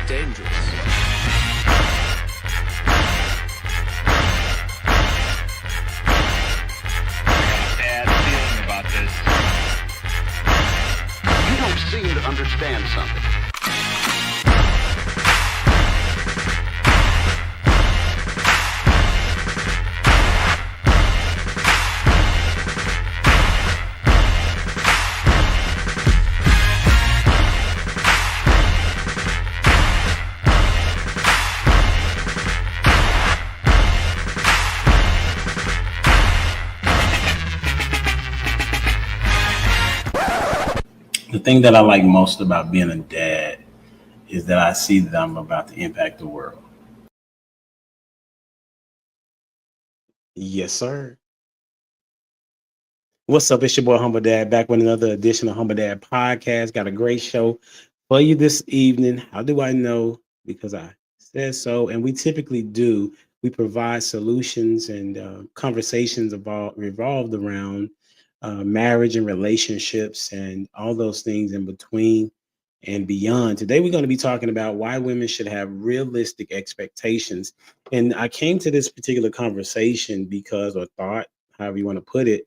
dangerous. Bad feeling about this. You don't seem to understand something. The thing that I like most about being a dad is that I see that I'm about to impact the world. Yes, sir. What's up? It's your boy Humble Dad back with another edition of Humble Dad Podcast. Got a great show for you this evening. How do I know? Because I said so. And we typically do. We provide solutions and conversations revolved around marriage and relationships and all those things in between and beyond. Today, we're going to be talking about why women should have realistic expectations. And I came to this particular conversation because, or thought, however you want to put it,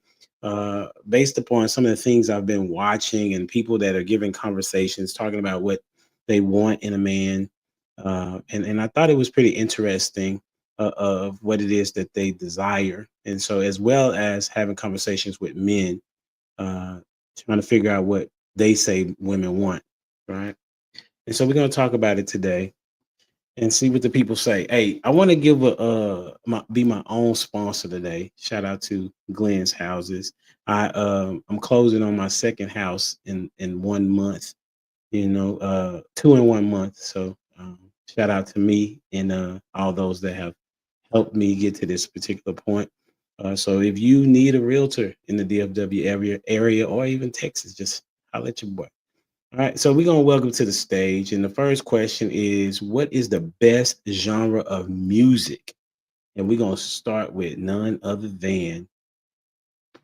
based upon some of the things I've been watching and people that are giving conversations talking about what they want in a man. And I thought it was pretty interesting of what it is that they desire. And so, as well as having conversations with men, trying to figure out what they say women want, right? And so we're going to talk about it today and see what the people say. Hey, I want to give be my own sponsor today. Shout out to Glenn's Houses. I'm closing on my second house in 1 month. 2 in 1 month. So shout out to me and all those that have helped me get to this particular point. So if you need a realtor in the DFW area or even Texas, just holler at your boy. All right, so we're going to welcome to the stage. And the first question is, what is the best genre of music? And we're going to start with none other than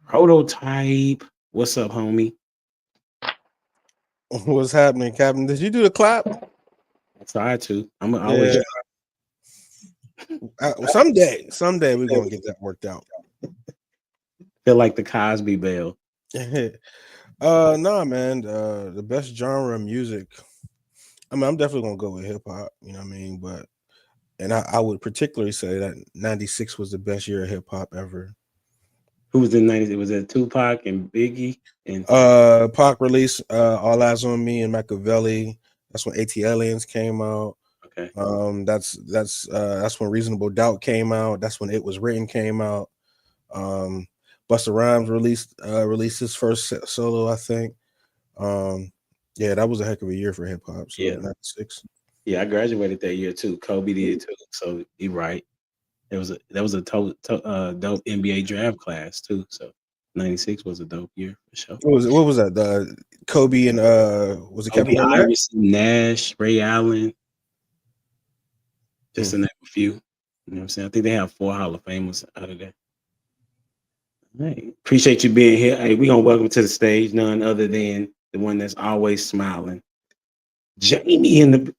Prototype. What's up, homie? What's happening, Captain? Did you do the clap? I tried to. I'm always Someday we're going to get that worked out. feel like the Cosby Bell. No, man. The best genre of music. I mean, I'm definitely gonna go with hip hop. You know what I mean? And I would particularly say that '96 was the best year of hip hop ever. Who was in '90s? It was Tupac and Biggie and Pac released All Eyes on Me and Machiavelli. That's when AT Aliens came out. Okay. That's when Reasonable Doubt came out. That's when It Was Written came out. Busta Rhymes released his first solo, I think. Yeah, that was a heck of a year for hip hop. So Yeah. 96. Yeah, I graduated that year too. Kobe did too. So you're right. That was a dope NBA draft class too. So '96 was a dope year for sure. What was that? The Kobe and was it Kobe, Kevin Garnett? Iverson, Nash, Ray Allen, just to name a few. You know what I'm saying? I think they have 4 Hall of Famers out of that. Hey, appreciate you being here. Hey, we're gonna welcome to the stage none other than the one that's always smiling, Jamie in the.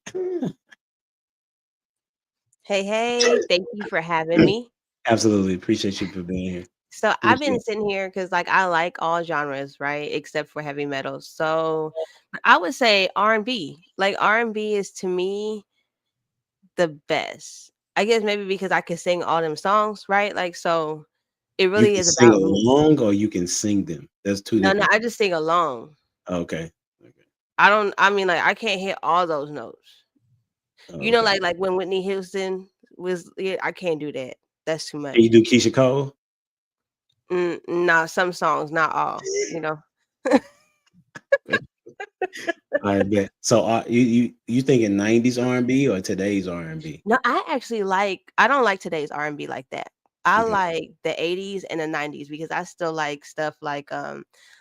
Hey, thank you for having me. Absolutely appreciate you for being here. So I've been sitting here because I like all genres, right? Except for heavy metal. So I would say R&B. Like R&B is to me the best. I guess maybe because I can sing all them songs, right? Like so it You really can is sing about me. along or you can sing them. That's two No, different. I just sing along. Okay. I mean like I can't hit all those notes. You know, Okay. like when Whitney Houston was I can't do that. That's too much. Can you do Keisha Cole? Nah, some songs, not all, you know. I bet. So you thinking '90s R&B or today's R&B? No, I don't like today's R&B like that. I Okay. like the 80s and the 90s because I still like stuff like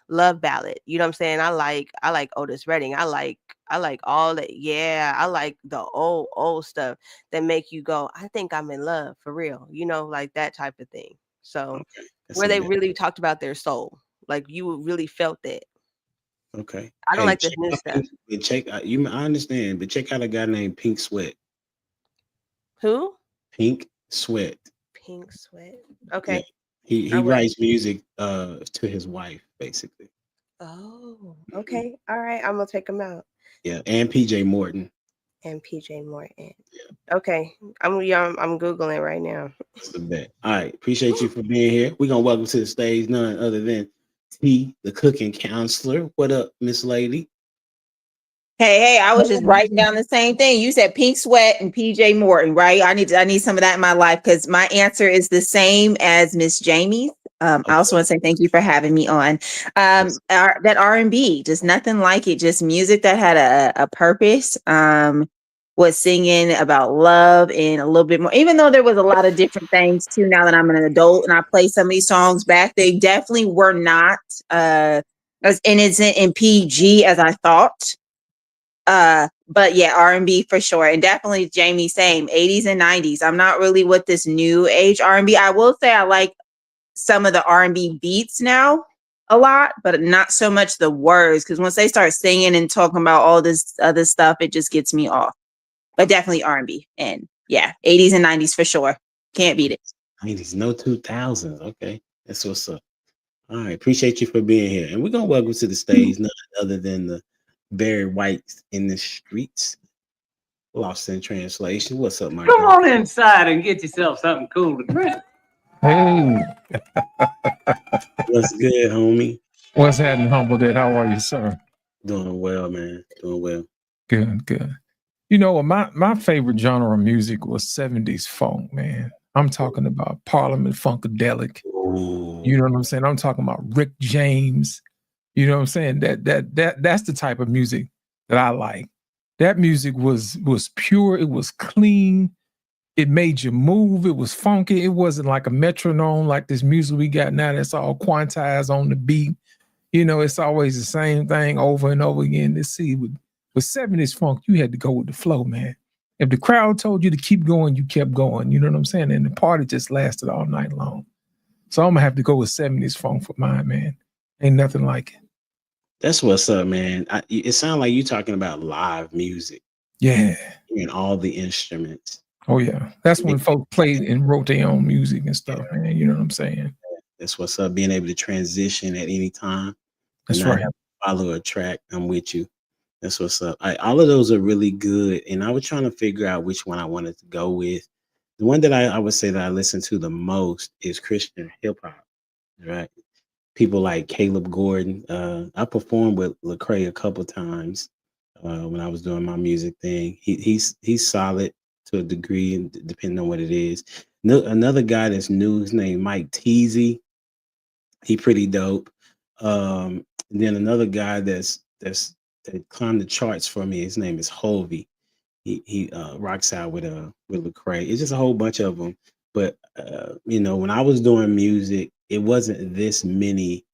Love Ballad. You know what I'm saying? I like Otis Redding. I like all that. Yeah, I like the old stuff that make you go, I think I'm in love for real. You know, like that type of thing. So Okay. where they really talked about their soul. Like you really felt that. Okay. I don't Hey, like this check new out stuff. I understand, but check out a guy named Pink Sweat. Who? Pink Sweat. Pink Sweat. Yeah. Okay. He I will. writes music to his wife, basically. Oh, okay. All right. I'm gonna take him out. Yeah. And PJ Morton. And PJ Morton. Okay. I'm Googling right now. That's the bet. All right. Appreciate you for being here. We're gonna welcome to the stage none other than T, the cooking counselor. What up, Miss Lady? Hey, I was just writing down the same thing. You said Pink Sweat and PJ Morton, right? I need some of that in my life because my answer is the same as Miss Jamie's. I also want to say thank you for having me on. That R&B, just nothing like it. Just music that had a purpose. Was singing about love and a little bit more, even though there was a lot of different things too. Now that I'm an adult and I play some of these songs back, they definitely were not as innocent and PG as I thought. But yeah, R&B for sure. And definitely Jamie, same 80s and 90s. I'm not really with this new age R&B. I will say I like some of the R&B beats now a lot, but not so much the words. Because once they start singing and talking about all this other stuff, it just gets me off. But definitely R&B. And yeah, 80s and 90s for sure. Can't beat it. 90s, no 2000s. Okay. That's what's up. All right. Appreciate you for being here. And we're gonna welcome to the stage none other than the Barry White in the streets. Lost in translation. What's up, my Come girl? on inside and get yourself something cool to drink. Hey, What's good, homie? what's happening, Humble Dad? How are you, sir? Doing well, man. Doing well. Good, good. You know, my favorite genre of music was 70s funk, man. I'm talking about Parliament Funkadelic. Ooh. You know what I'm saying? I'm talking about Rick James. You know what I'm saying? That's the type of music that I like. That music was pure, it was clean, it made you move, it was funky, it wasn't like a metronome like this music we got now that's all quantized on the beat. You know, it's always the same thing over and over again. Let's see, with 70s funk, you had to go with the flow, man. If the crowd told you to keep going, you kept going. You know what I'm saying? And the party just lasted all night long. So I'm gonna have to go with 70s funk for mine, man. Ain't nothing like it. That's what's up, man. It sounds like you're talking about live music Yeah. and all the instruments. Oh yeah. That's when folks played and wrote their own music and stuff, man. You know what I'm saying? That's what's up. Being able to transition at any time. That's and not right. have to follow a track. I'm with you. That's what's up. All of those are really good. And I was trying to figure out which one I wanted to go with. The one that I would say that I listen to the most is Christian hip hop, right? People like Caleb Gordon. I performed with Lecrae a couple times when I was doing my music thing. He's solid to a degree, and depending on what it is. Another guy that's new, his name Mike Teasy. He pretty dope. And then another guy that climbed the charts for me. His name is Hovey. He rocks out with Lecrae. It's just a whole bunch of them. But you know, when I was doing music, it wasn't this many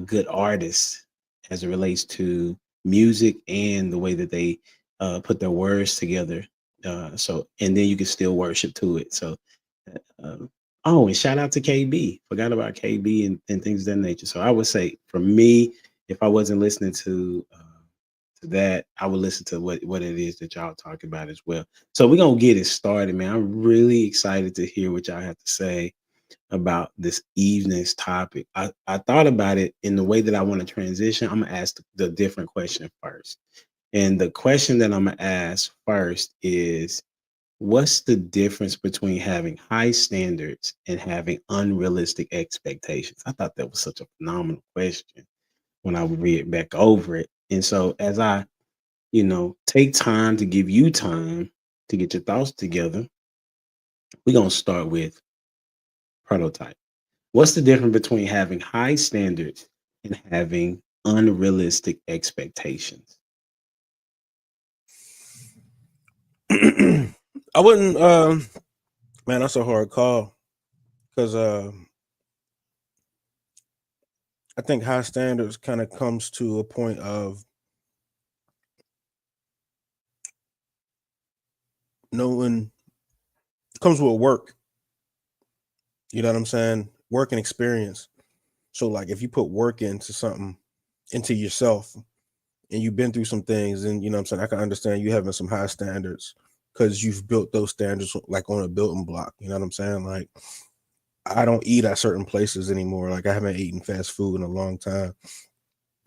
good artists as it relates to music and the way that they put their words together. So and then you can still worship to it. So oh, and shout out to KB. Forgot about KB and things of that nature. So I would say for me, if I wasn't listening to that, I would listen to what it is that y'all talk about as well. So we're gonna get it started, man. I'm really excited to hear what y'all have to say about this evening's topic. I thought about it in the way that I want to transition. I'm gonna ask the different question first. And the question that I'm gonna ask first is, what's the difference between having high standards and having unrealistic expectations? I thought that was such a phenomenal question when I would read back over it. And so as I, take time to give you time to get your thoughts together, we're going to start with prototype. What's the difference between having high standards and having unrealistic expectations? I wouldn't, man, that's a hard call because I think high standards kind of comes to a point of knowing, comes with work. You know what I'm saying? Work and experience. So like if you put work into something, into yourself, and you've been through some things, and you know what I'm saying, I can understand you having some high standards because you've built those standards like on a building block. You know what I'm saying? Like, I don't eat at certain places anymore. Like, I haven't eaten fast food in a long time.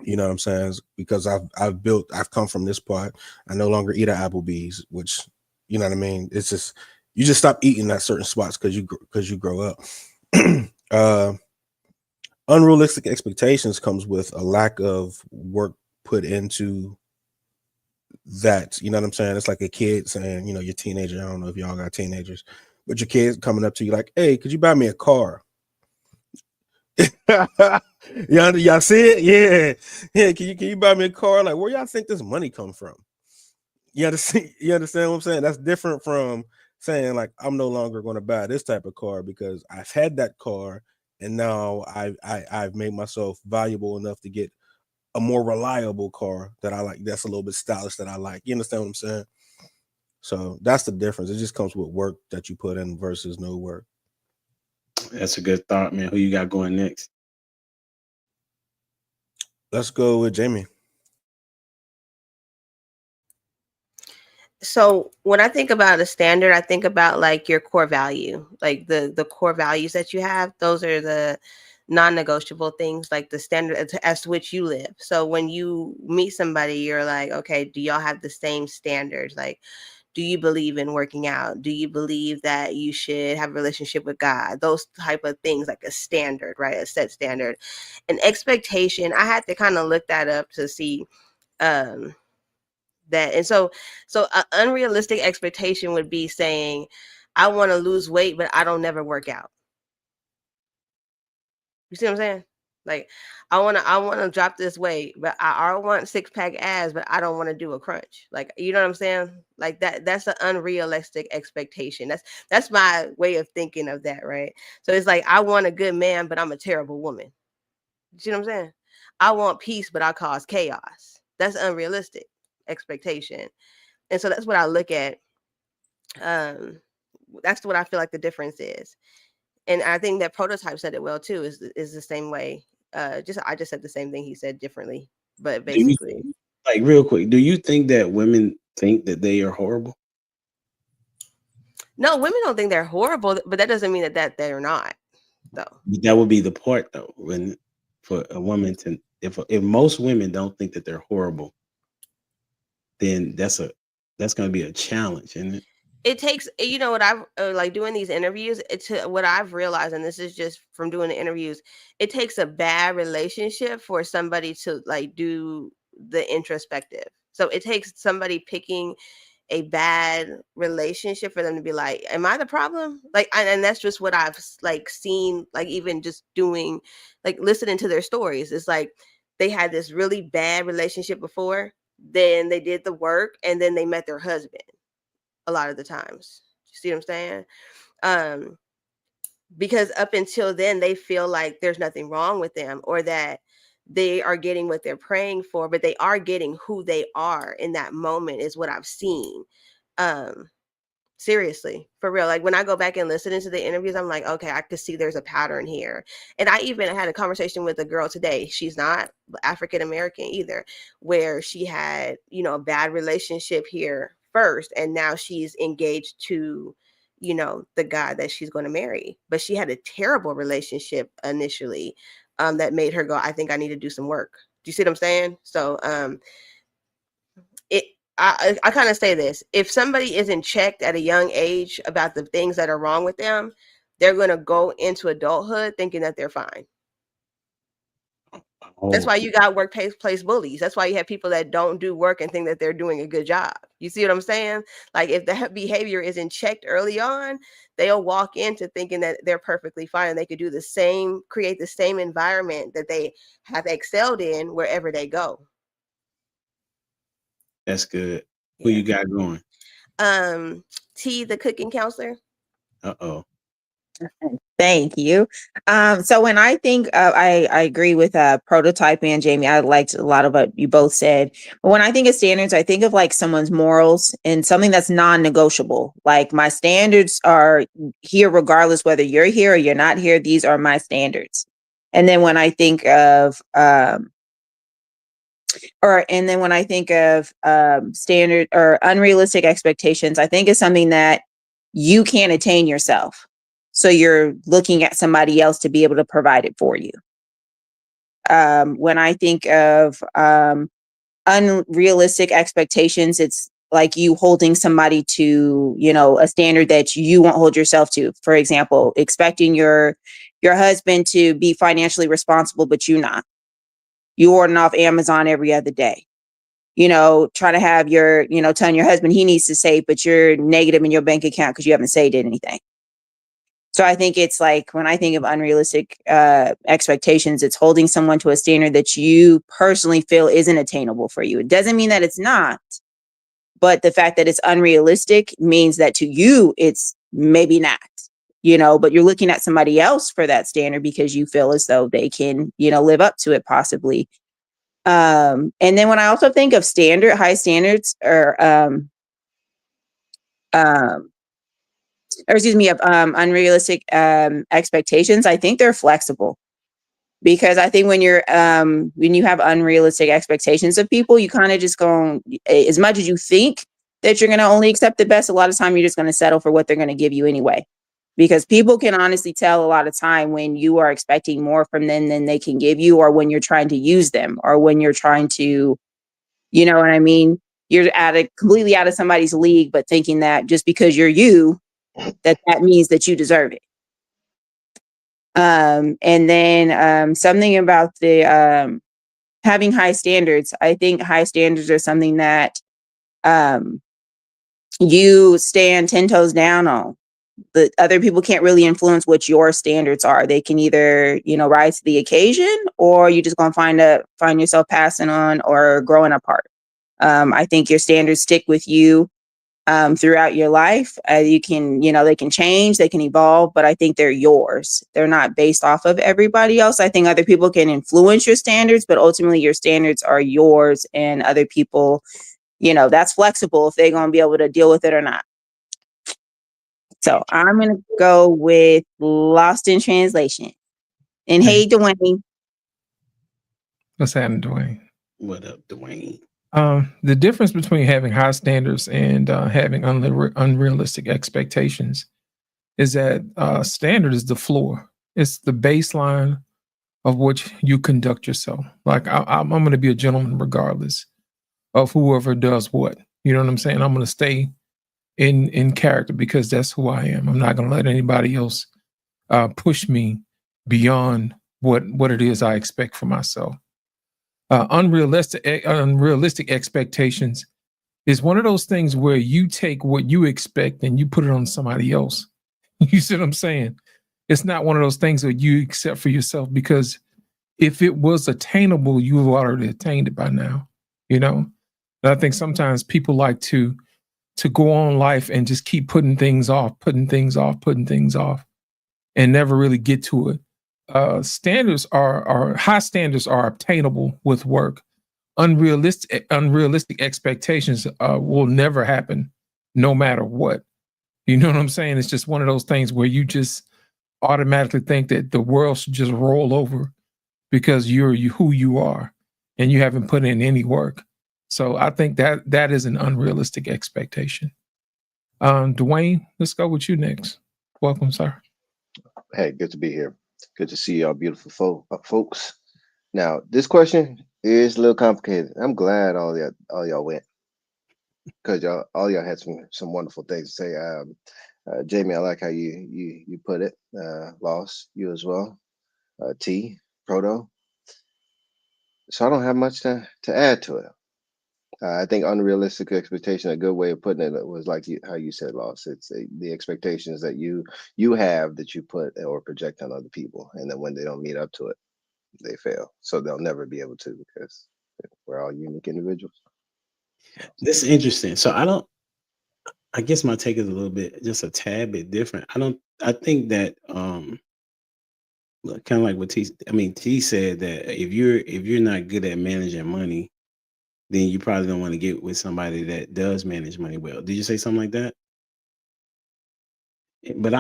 You know what I'm saying? Because I've come from this part. I no longer eat at Applebee's, which, you know what I mean? It's just, you just stop eating at certain spots because you grow up. Unrealistic expectations comes with a lack of work put into that. You know what I'm saying? It's like a kid saying, you know, your teenager. I don't know if y'all got teenagers, but your kid's coming up to you like, "Hey, could you buy me a car?" Y'all see it? Yeah. Can you buy me a car? Like, where y'all think this money come from? You understand what I'm saying? That's different from saying, like, I'm no longer going to buy this type of car because I've had that car, and now I've made myself valuable enough to get a more reliable car that I like, that's a little bit stylish, that I like. You understand what I'm saying? So that's the difference. It just comes with work that you put in versus no work. That's a good thought, man. Who you got going next? Let's go with Jamie. So when I think about a standard, I think about like your core value, like the core values that you have. Those are the non-negotiable things, like the standard as to which you live. So when you meet somebody, you're like, okay, do y'all have the same standards? Like, do you believe in working out? Do you believe that you should have a relationship with God? Those type of things, like a standard, right? A set standard. An expectation, I had to kind of look that up to see that. And so an unrealistic expectation would be saying, I want to lose weight, but I don't never work out. You see what I'm saying? Like, I want to drop this weight, but I want 6-pack abs, but I don't want to do a crunch. Like, you know what I'm saying? Like that's an unrealistic expectation. That's my way of thinking of that, right? So it's like, I want a good man, but I'm a terrible woman. You see what I'm saying? I want peace, but I cause chaos. That's unrealistic expectation. And so that's what I look at. That's what I feel like the difference is. And I think that Prototype said it well too, is the same way. I just said the same thing he said differently, but basically. Like, real quick, do you think that women think that they are horrible? No, women don't think they're horrible, but that doesn't mean that they're not, though. That would be the part, though, when for a woman to, if most women don't think that they're horrible, then that's going to be a challenge, isn't it? It takes, you know, what I've like doing these interviews, it's what I've realized, and this is just from doing the interviews, it takes a bad relationship for somebody to like do the introspective. So it takes somebody picking a bad relationship for them to be like, am I the problem? Like, and that's just what I've like seen, like even just doing, like listening to their stories. It's like they had this really bad relationship before, then they did the work, and then they met their husband. A lot of the times, you see what I'm saying? Because up until then, they feel like there's nothing wrong with them, or that they are getting what they're praying for, but they are getting who they are in that moment, is what I've seen. Seriously, for real. Like when I go back and listen to the interviews, I'm like, okay, I could see there's a pattern here. And I even had a conversation with a girl today. She's not African American either, where she had, you know, a bad relationship here first, and now she's engaged to, you know, the guy that she's going to marry. But she had a terrible relationship initially, that made her go, I think I need to do some work. Do you see what I'm saying? So I kind of say this: if somebody isn't checked at a young age about the things that are wrong with them, they're going to go into adulthood thinking that they're fine. That's why you got workplace bullies. That's why you have people that don't do work and think that they're doing a good job. You see what I'm saying? Like if that behavior isn't checked early on, they'll walk into thinking that they're perfectly fine and they could do the same, create the same environment that they have excelled in wherever they go. That's good. Who you got going? T, the cooking counselor. Uh-oh. Thank you. So when I think I agree with Prototype and Jamie. I liked a lot of what you both said. But when I think of standards, I think of like someone's morals and something that's non-negotiable. Like my standards are here regardless whether you're here or you're not here. These are my standards. And then when I think of and then when I think of standard or unrealistic expectations, I think it's something that you can't attain yourself. So you're looking at somebody else to be able to provide it for you. When I think of unrealistic expectations, it's like you holding somebody to, a standard that you won't hold yourself to. For example, expecting your husband to be financially responsible, but you not. You ordering off Amazon every other day. Trying to have telling your husband he needs to save, but you're negative in your bank account because you haven't saved anything. So I think it's like when I think of unrealistic expectations, it's holding someone to a standard that you personally feel isn't attainable for you. It doesn't mean that it's not, but the fact that it's unrealistic means that to you, it's maybe not, but you're looking at somebody else for that standard because you feel as though they can, live up to it possibly. And then when I also think of high standards or unrealistic expectations, I think they're flexible, because I think when you have unrealistic expectations of people, you kind of just go, as much as you think that you're going to only accept the best, a lot of time you're just going to settle for what they're going to give you anyway, because people can honestly tell a lot of time when you are expecting more from them than they can give you, or when you're trying to use them, or when you're trying to, you know what I mean? You're completely out of somebody's league, but thinking that just because you're you, that means that you deserve it. And then something about the having high standards. I think high standards are something that you stand 10 toes down on. The other people can't really influence what your standards are. They can either, rise to the occasion, or you just gonna find yourself passing on or growing apart. I think your standards stick with you throughout your life. You can, they can change, they can evolve, but I think they're yours. They're not based off of everybody else. I think other people can influence your standards, but ultimately your standards are yours, and other people, that's flexible if they're going to be able to deal with it or not. So I'm going to go with Lost in Translation. And hey, Dwayne. What's happening, Dwayne? What up, Dwayne? The difference between having high standards and having unrealistic expectations is that standard is the floor. It's the baseline of which you conduct yourself. Like I'm going to be a gentleman regardless of whoever does what. You know what I'm saying? I'm going to stay in character because that's who I am. I'm not going to let anybody else push me beyond what it is I expect for myself. Unrealistic expectations is one of those things where you take what you expect and you put it on somebody else. You see what I'm saying? It's not one of those things that you accept for yourself, because if it was attainable, you've already attained it by now, And I think sometimes people like to go on life and just keep putting things off, and never really get to it. High standards are obtainable with work. Unrealistic expectations will never happen, no matter what. You know what I'm saying? It's just one of those things where you just automatically think that the world should just roll over because you're who you are, and you haven't put in any work. So I think that is an unrealistic expectation. Dwayne, let's go with you next. Welcome, sir. Hey, good to be here. Good to see y'all, beautiful folks. Now, this question is a little complicated. I'm glad all y'all went, because all y'all had some wonderful things to say. Jamie, I like how you put it. Loss, you as well. T, Proto. So I don't have much to add to it. I think unrealistic expectation, a good way of putting it, was like how you said, Loss. It's the expectations that you have that you put or project on other people, and then when they don't meet up to it, they fail. So they'll never be able to, because we're all unique individuals. This is interesting. So I guess my take is a little bit, just a tad bit different. I think that kind of like what T said, that if you're not good at managing money, then you probably don't want to get with somebody that does manage money well. Did you say something like that? But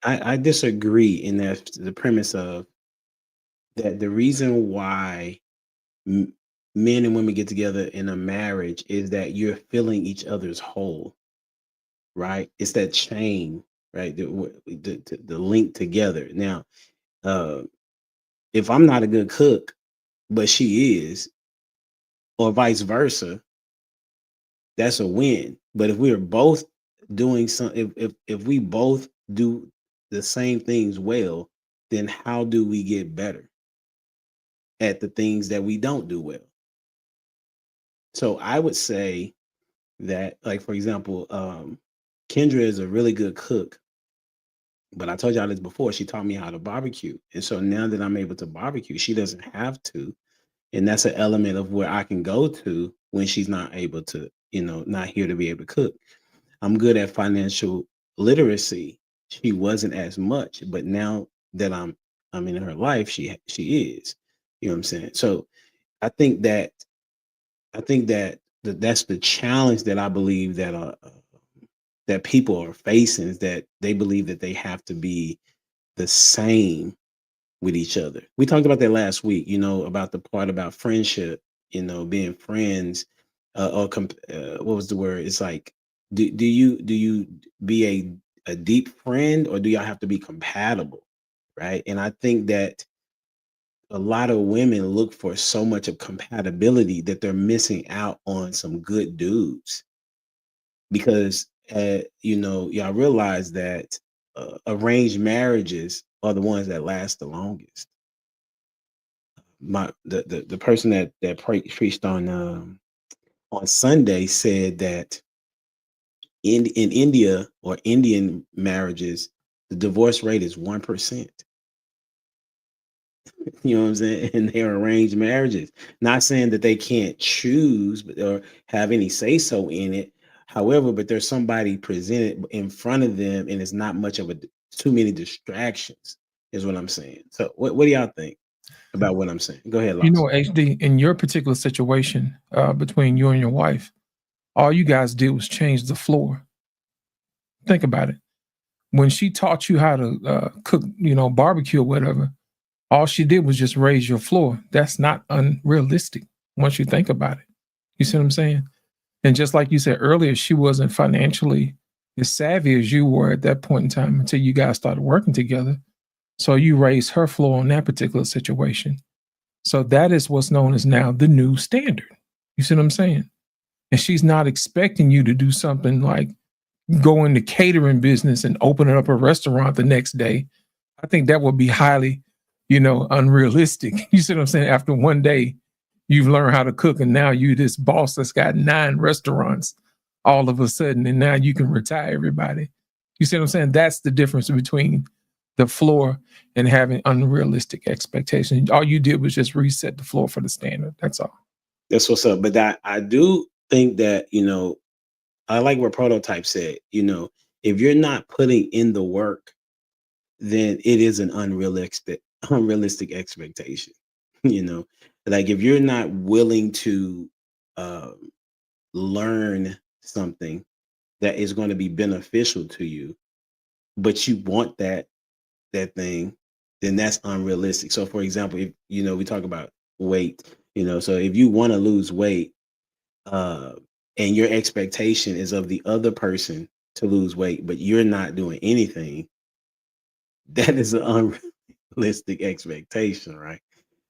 I disagree in that the premise of that the reason why men and women get together in a marriage is that you're filling each other's hole, right? It's that chain, right? The link together. Now, if I'm not a good cook, but she is, or vice versa, that's a win. But if we're both doing something, if we both do the same things well, then how do we get better at the things that we don't do well? So I would say that, like, for example, Kendra is a really good cook, but I told y'all this before, she taught me how to barbecue. And so now that I'm able to barbecue, she doesn't have to. And that's an element of where I can go to when she's not able to, not here to be able to cook. I'm good at financial literacy. She wasn't as much, but now that I'm in her life, she is. You know what I'm saying? So I think that that's the challenge that I believe that that people are facing, is that they believe that they have to be the same with each other. We talked about that last week, about the part about friendship, being friends, what was the word? It's like, do you be a deep friend, or do y'all have to be compatible, right? And I think that a lot of women look for so much of compatibility that they're missing out on some good dudes, because y'all realize that arranged marriages are the ones that last the longest. The person that preached on Sunday said that in India, or Indian marriages, the divorce rate is 1%. You know what I'm saying? And they're arranged marriages. Not saying that they can't choose or have any say so in it. However, but there's somebody presented in front of them, and it's not much of too many distractions, is what I'm saying. So what do y'all think about what I'm saying? Go ahead, Lance. HD, in your particular situation, between you and your wife, all you guys did was change the floor. Think about it. When she taught you how to cook, barbecue or whatever, all she did was just raise your floor. That's not unrealistic once you think about it. You see what I'm saying? And just like you said earlier, she wasn't financially as savvy as you were at that point in time until you guys started working together. So you raised her floor on that particular situation. So that is what's known as now the new standard. You see what I'm saying? And she's not expecting you to do something like go into catering business and open up a restaurant the next day. I think that would be highly, unrealistic. You see what I'm saying? After one day, you've learned how to cook, and now you this boss that's got 9 restaurants all of a sudden, and now you can retire everybody. You see what I'm saying? That's the difference between the floor and having unrealistic expectations. All you did was just reset the floor for the standard. That's all. That's what's up. But I do think that, I like what Prototype said, if you're not putting in the work, then it is an unrealistic expectation. Like if you're not willing to learn something that is going to be beneficial to you, but you want that thing, then that's unrealistic. So for example, if we talk about weight, so if you want to lose weight, and your expectation is of the other person to lose weight, but you're not doing anything, that is an unrealistic expectation, right?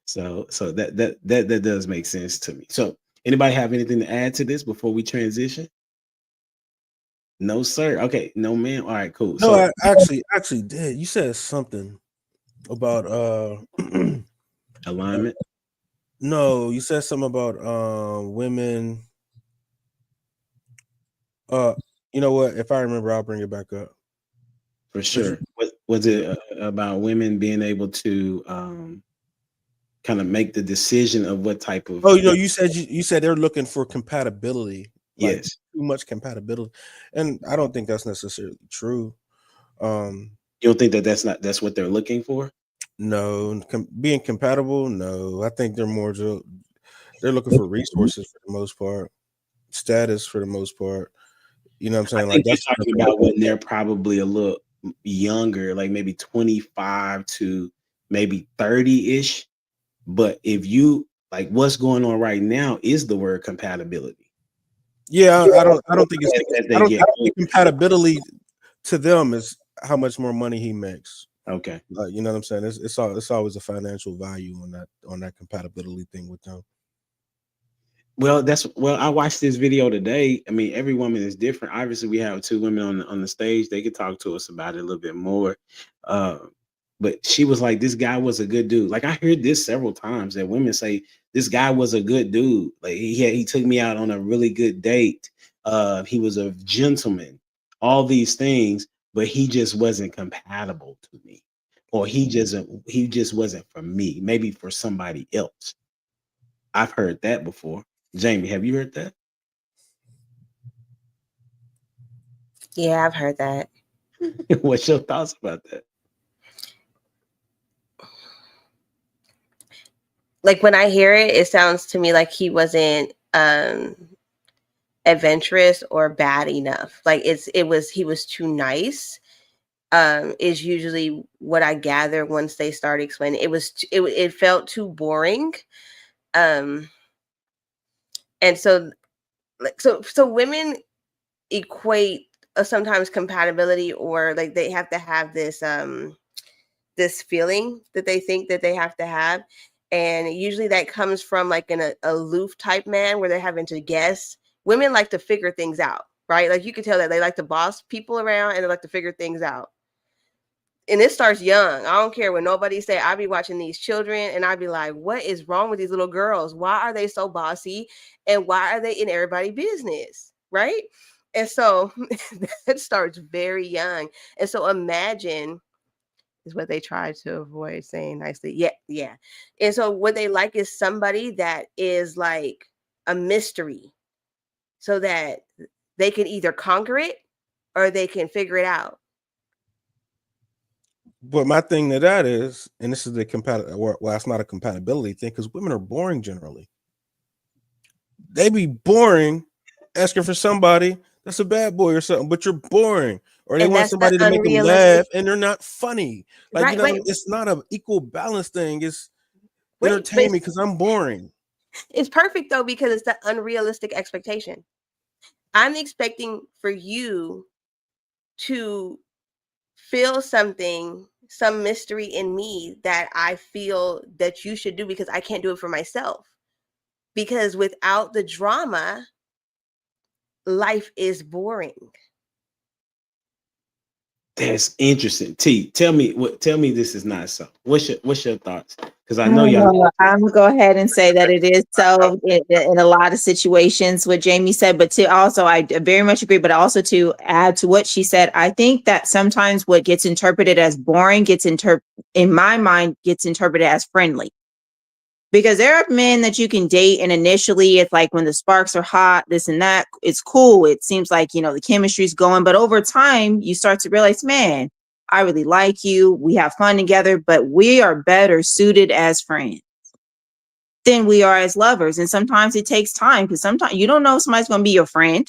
So that does make sense to me. So anybody have anything to add to this before we transition? No, sir. Okay, no, man. All right, cool. No, I actually did. You said something about alignment. No, you said something about women. You know what? If I remember, I'll bring it back up. For sure. What was it about women being able to kind of make the decision of what type of? Oh, you said they're looking for compatibility. Like yes, too much compatibility, and I don't think that's necessarily true. You don't think that's what they're looking for? No, being compatible. No, I think they're looking for resources for the most part, status for the most part. You know what I'm saying? I think that's talking about when they're probably a little younger, like maybe 25 to maybe 30-ish. But if you like what's going on right now is the word compatibility. Yeah, I don't think it's As they I don't get think compatibility to them is how much more money he makes. okay. You know what I'm saying? It's always a financial value on that compatibility thing with them. Well, I watched this video today. I mean, every woman is different. Obviously, we have two women on the stage. They could talk to us about it a little bit more. But she was like, this guy was a good dude. Like I heard this several times that women say this guy was a good dude. Like he took me out on a really good date. He was a gentleman, all these things, but he just wasn't compatible to me. Or he just wasn't for me, maybe for somebody else. I've heard that before. Jamie, have you heard that? Yeah, I've heard that. What's your thoughts about that? Like when I hear it, it sounds to me like he wasn't adventurous or bad enough. Like he was too nice. Is usually what I gather once they start explaining. It felt too boring. And so women equate sometimes compatibility, or like they have to have this this feeling that they think that they have to have, and usually that comes from like an aloof type man where they're having to guess. Women like to figure things out, right? Like you can tell that they like to boss people around and they like to figure things out. And it starts young. I don't care what nobody say. I be watching these children and I be like, what is wrong with these little girls? Why are they so bossy? And why are they in everybody's business? Right? And so that starts very young. And so imagine is what they try to avoid saying nicely. Yeah. And so what they like is somebody that is like a mystery so that they can either conquer it or they can figure it out. But my thing to that is, and this is the well, it's not a compatibility thing because women are boring generally. They be boring asking for somebody that's a bad boy or something, but you're boring. Or they want somebody to make them laugh and they're not funny. Like, it's not an equal balance thing. It's entertain me because I'm boring. It's perfect though, because it's the unrealistic expectation. I'm expecting for you to feel something, some mystery in me that I feel that you should do because I can't do it for myself. Because without the drama, life is boring. That's interesting. T, tell me this is not so. What's your thoughts? Because I know y'all. I'm gonna go ahead and say that it is so in a lot of situations what Jamie said, but to also I very much agree, but also to add to what she said, I think that sometimes what gets interpreted as boring in my mind gets interpreted as friendly. Because there are men that you can date and initially it's like when the sparks are hot, this and that, it's cool. It seems like, the chemistry's going, but over time you start to realize, man, I really like you. We have fun together, but we are better suited as friends than we are as lovers. And sometimes it takes time because sometimes you don't know if somebody's going to be your friend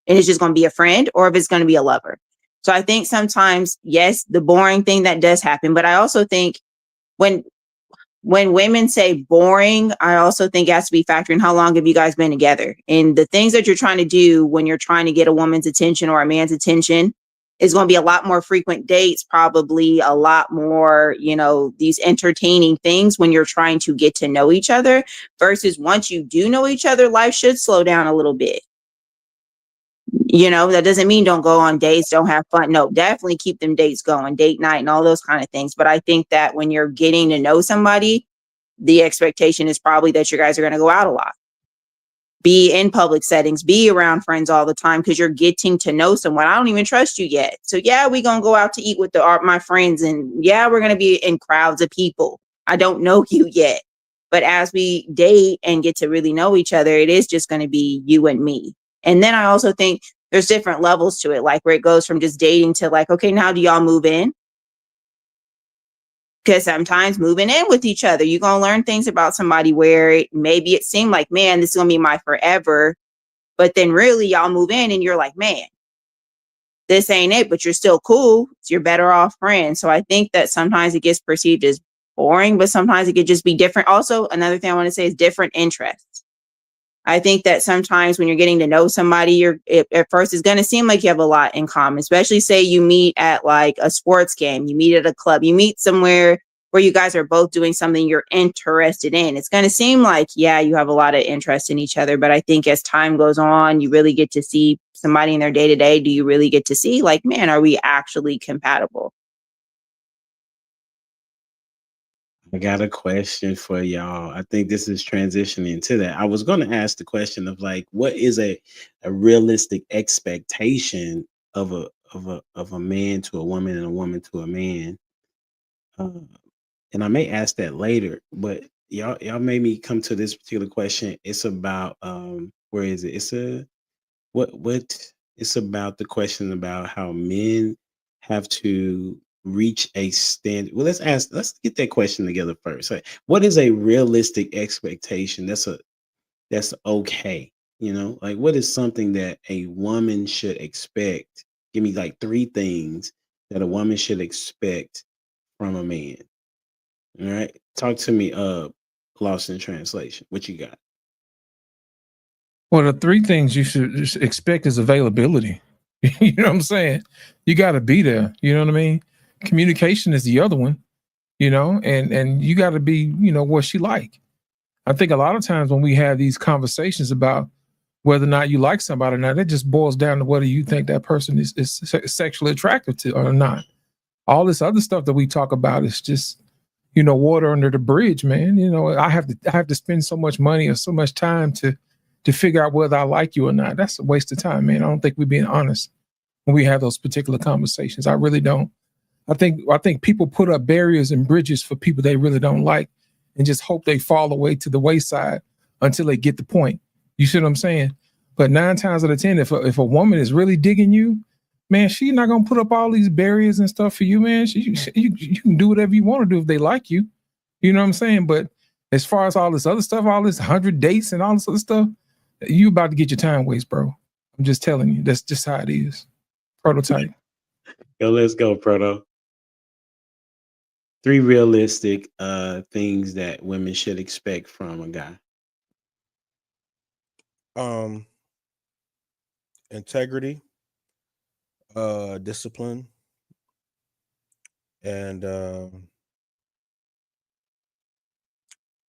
and it's just going to be a friend or if it's going to be a lover. So I think sometimes, yes, the boring thing that does happen, but I also think when women say boring, I also think it has to be factoring how long have you guys been together? And the things that you're trying to do when you're trying to get a woman's attention or a man's attention is going to be a lot more frequent dates, probably a lot more, these entertaining things when you're trying to get to know each other versus once you do know each other, life should slow down a little bit. That doesn't mean don't go on dates, don't have fun. No, definitely keep them dates going, date night and all those kind of things. But I think that when you're getting to know somebody, the expectation is probably that you guys are going to go out a lot, be in public settings, be around friends all the time because you're getting to know someone. I don't even trust you yet. So yeah, we're going to go out to eat with my friends and yeah, we're going to be in crowds of people. I don't know you yet. But as we date and get to really know each other, it is just going to be you and me. And then I also think there's different levels to it, like where it goes from just dating to like, okay, now do y'all move in? Because sometimes moving in with each other, you're going to learn things about somebody where maybe it seemed like, man, this is going to be my forever. But then really y'all move in and you're like, man, this ain't it, but you're still cool. You're better off friends. So I think that sometimes it gets perceived as boring, but sometimes it could just be different. Also, another thing I want to say is different interests. I think that sometimes when you're getting to know somebody, at first it's going to seem like you have a lot in common, especially say you meet at like a sports game, you meet at a club, you meet somewhere where you guys are both doing something you're interested in. It's going to seem like, yeah, you have a lot of interest in each other. But I think as time goes on, you really get to see somebody in their day to day. Do you really get to see like, man, are we actually compatible? I got a question for y'all. I think this is transitioning to that. I was going to ask the question of like, what is a realistic expectation of a man to a woman and a woman to a man? And I may ask that later, but y'all made me come to this particular question. It's about where is it? It's a what it's about the question about how men have to reach a standard. Well, let's get that question together first. Like, what is a realistic expectation that's okay? You know, like what is something that a woman should expect? Give me like 3 things that a woman should expect from a man. All right. Talk to me, Lost in Translation. What you got? Well, the 3 things you should just expect is availability. You know what I'm saying? You got to be there. You know what I mean? Communication is the other one. You know, and you got to be, you know, what she like. I think a lot of times when we have these conversations about whether or not you like somebody or not, it just boils down to whether you think that person is sexually attractive to or not. All this other stuff that we talk about is just, you know, water under the bridge, man. You know, I have to spend so much money or so much time to figure out whether I like you or not. That's a waste of time, man. I don't think we're being honest when we have those particular conversations. I really don't. I think people put up barriers and bridges for people they really don't like and just hope they fall away to the wayside until they get the point. You see what I'm saying? But 9 times out of 10, if a woman is really digging you, man, she's not gonna put up all these barriers and stuff for you, man. You can do whatever you want to do if they like you. You know what I'm saying? But as far as all this other stuff, all this 100 dates and all this other stuff, you about to get your time waste, bro. I'm just telling you. That's just how it is. Prototype. Yo, let's go, Proto. 3 realistic things that women should expect from a guy. Integrity, discipline, and a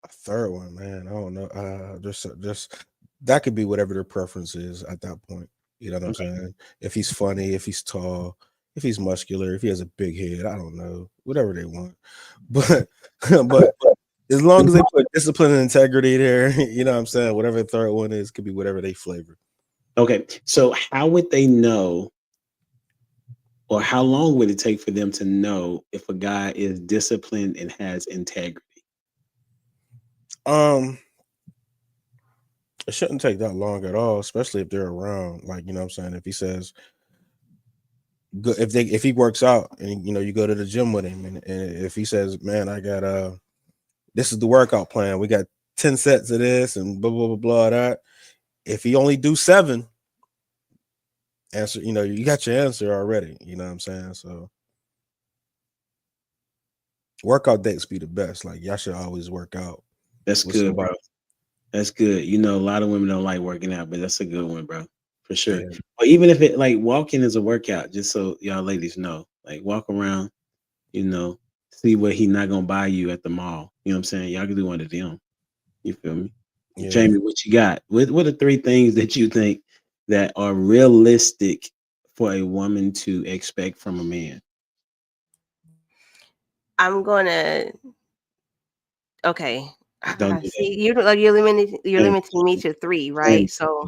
third one, man. I don't know. Just that could be whatever their preference is at that point. You know what I'm saying? If he's funny, if he's tall, if he's muscular, if he has a big head, I don't know. Whatever they want. But but as long as they put discipline and integrity there, you know what I'm saying? Whatever the third one is, could be whatever they flavor. Okay. So how would they know, or how long would it take for them to know if a guy is disciplined and has integrity? It shouldn't take that long at all, especially if they're around. Like, you know what I'm saying? If he says, if he works out and, you know, you go to the gym with him, and if he says, man, I got this is the workout plan, we got 10 sets of this and blah blah blah blah that. If he only do 7, answer, you know, you got your answer already. You know what I'm saying? So workout dates be the best. Like, y'all should always work out. That's good, bro. That's good. You know, a lot of women don't like working out, but that's a good one, bro, for sure. Yeah. But even if it like walking is a workout, just so y'all ladies know, like walk around, you know, see what he not gonna buy you at the mall. You know what I'm saying? Y'all can do one of them. You feel me? Yeah. Jamie, what you got? What are 3 things that you think that are realistic for a woman to expect from a man? I'm gonna. Okay. Don't do See, you're limiting me to 3, right? So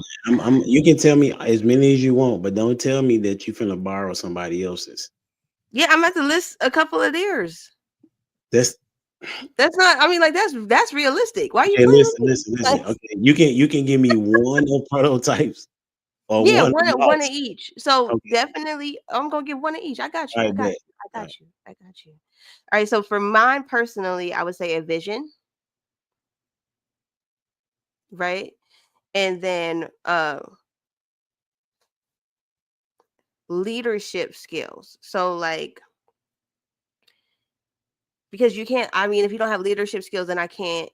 you can tell me as many as you want, but don't tell me that you finna borrow somebody else's. yeah, I'm at to list a couple of theirs. That's not. I mean, like that's realistic. Why are you? okay, listen. Okay, you can give me one of prototypes. Or Yeah, one one of each. So okay. definitely, I'm gonna get one of each. I got you. I I got bet. you. I got you. I got you. All right. So for mine personally, I would say a vision, right? And then leadership skills. So like because you can't, I mean, if you don't have leadership skills, then I can't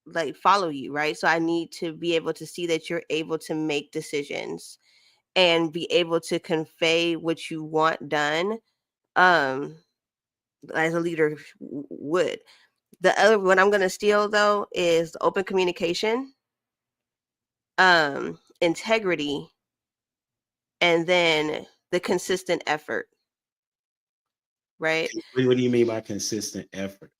like follow you, right? So I need to be able to see that you're able to make decisions and be able to convey what you want done, as a leader would. The other one I'm going to steal though is open communication, integrity, and then the consistent effort, right? What do you mean by consistent effort?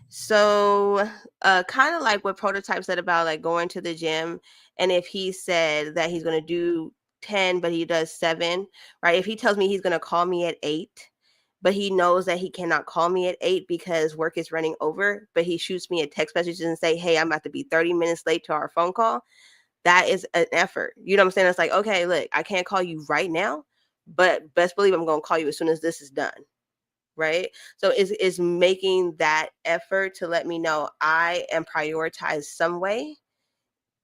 So kind of like what Prototype said about like going to the gym, and if he said that he's going to do 10 but he does 7, right? If he tells me he's going to call me at 8 but he knows that he cannot call me at 8 because work is running over, but he shoots me a text message and say, hey, I'm about to be 30 minutes late to our phone call, that is an effort. You know what I'm saying? It's like, okay, look, I can't call you right now, but best believe I'm going to call you as soon as this is done. Right? So is making that effort to let me know I am prioritized some way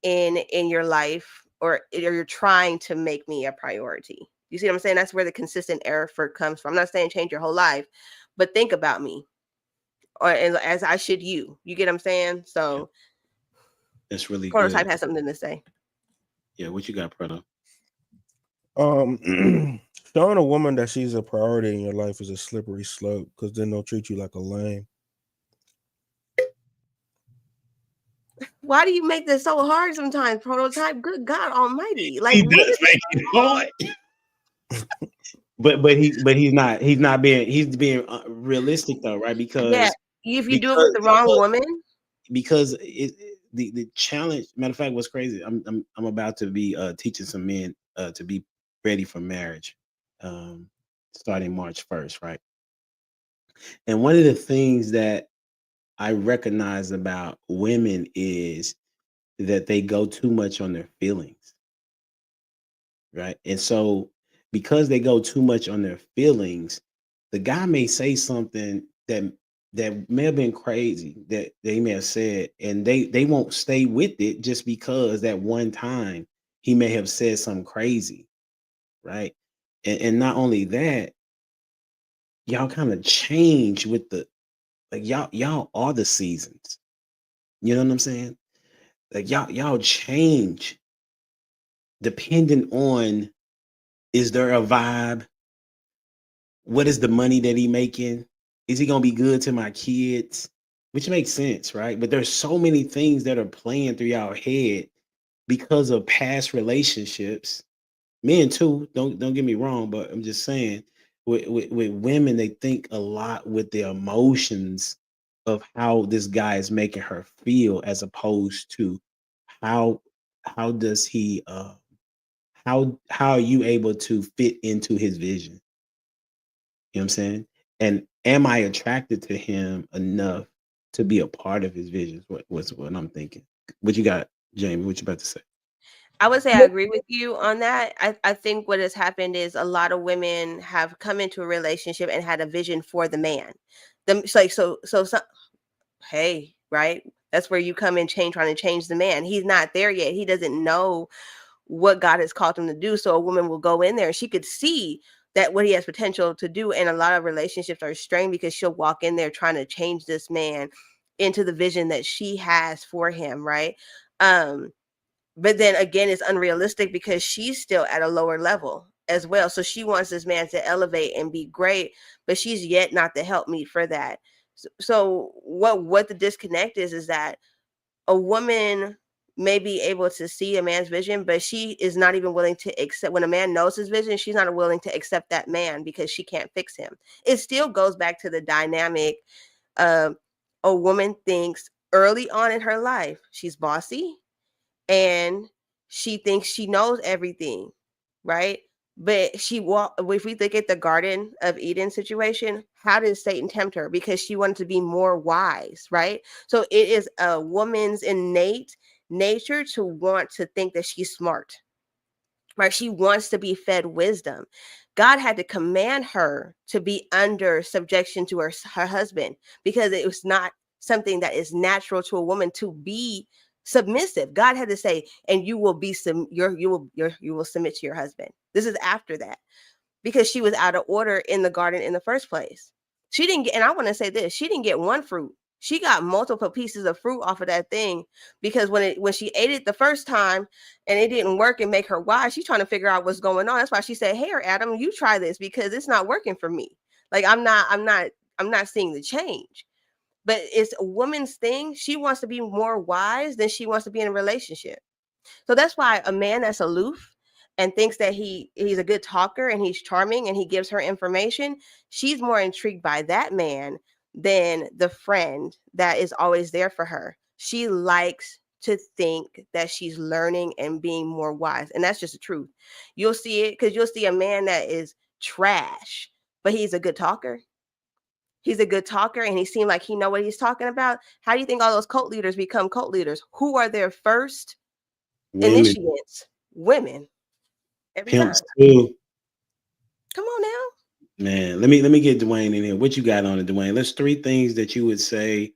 in your life, or you're trying to make me a priority. You see what I'm saying? That's where the consistent effort comes from. I'm not saying change your whole life, but think about me, or as I should you. You get what I'm saying? So that's really Prototype good. has something to say. Yeah, what you got, Proto? Showing a woman that she's a priority in your life is a slippery slope, because then they'll treat you like a lame. Why do you make this so hard sometimes, Prototype? Good God Almighty! Like, He does make it hard. but he's being realistic though, right? Because yeah, if you do it with the wrong woman, because the challenge. Matter of fact, what's crazy? I'm about to be teaching some men to be ready for marriage, starting March 1st, right? And one of the things that I recognize about women is that they go too much on their feelings, right? And so because they go too much on their feelings, the guy may say something that may have been crazy that they may have said, and they won't stay with it just because that one time he may have said something crazy, right? And not only that, y'all kind of change with the like y'all are the seasons. You know what I'm saying? Like y'all change depending on, is there a vibe? What is the money that he making? Is he gonna be good to my kids? Which makes sense, right? But there's so many things that are playing through y'all head because of past relationships. Men too, don't get me wrong, but I'm just saying with women, they think a lot with the emotions of how this guy is making her feel, as opposed to how does he how are you able to fit into his vision? You know what I'm saying? And am I attracted to him enough to be a part of his vision? What's what I'm thinking. What you got, Jamie? What you about to say? I would say I agree with you on that. I think what has happened is a lot of women have come into a relationship and had a vision for the man. Hey, right? That's where you come in, trying to change the man. He's not there yet. He doesn't know what God has called him to do. So a woman will go in there and she could see that what he has potential to do. And a lot of relationships are strained because she'll walk in there trying to change this man into the vision that she has for him, right? But then again, it's unrealistic because she's still at a lower level as well. So she wants this man to elevate and be great, but she's yet not the helpmeet for that. So what the disconnect is that a woman may be able to see a man's vision, but she is not even willing to accept, when a man knows his vision, she's not willing to accept that man because she can't fix him. It still goes back to the dynamic of a woman thinks early on in her life she's bossy and she thinks she knows everything, right? But if we look at the Garden of Eden situation, how did Satan tempt her? Because she wanted to be more wise, right? So it is a woman's innate nature to want to think that she's smart, right? She wants to be fed wisdom. God had to command her to be under subjection to her husband, because it was not something that is natural to a woman to be submissive. God had to say, and you will be you will submit to your husband. This is after that, because she was out of order in the garden in the first place. She didn't get, and I want to say this, she didn't get one fruit. She got multiple pieces of fruit off of that thing, because when she ate it the first time and it didn't work and make her wise, she's trying to figure out what's going on. That's why she said, "Hey, Adam, you try this because it's not working for me. Like I'm not seeing the change." But it's a woman's thing. She wants to be more wise than she wants to be in a relationship. So that's why a man that's aloof and thinks that he's a good talker and he's charming and he gives her information, she's more intrigued by that man than the friend that is always there for her. She likes to think that she's learning and being more wise. And that's just the truth. You'll see it, because you'll see a man that is trash, but he's a good talker. He's a good talker and he seemed like he know what he's talking about. How do you think all those cult leaders become cult leaders? Who are their first initiates? Women. Every Pimps time. too. Come on now. Man, let me get Dwayne in here. What you got on it, Dwayne? Let's 3 things that you would say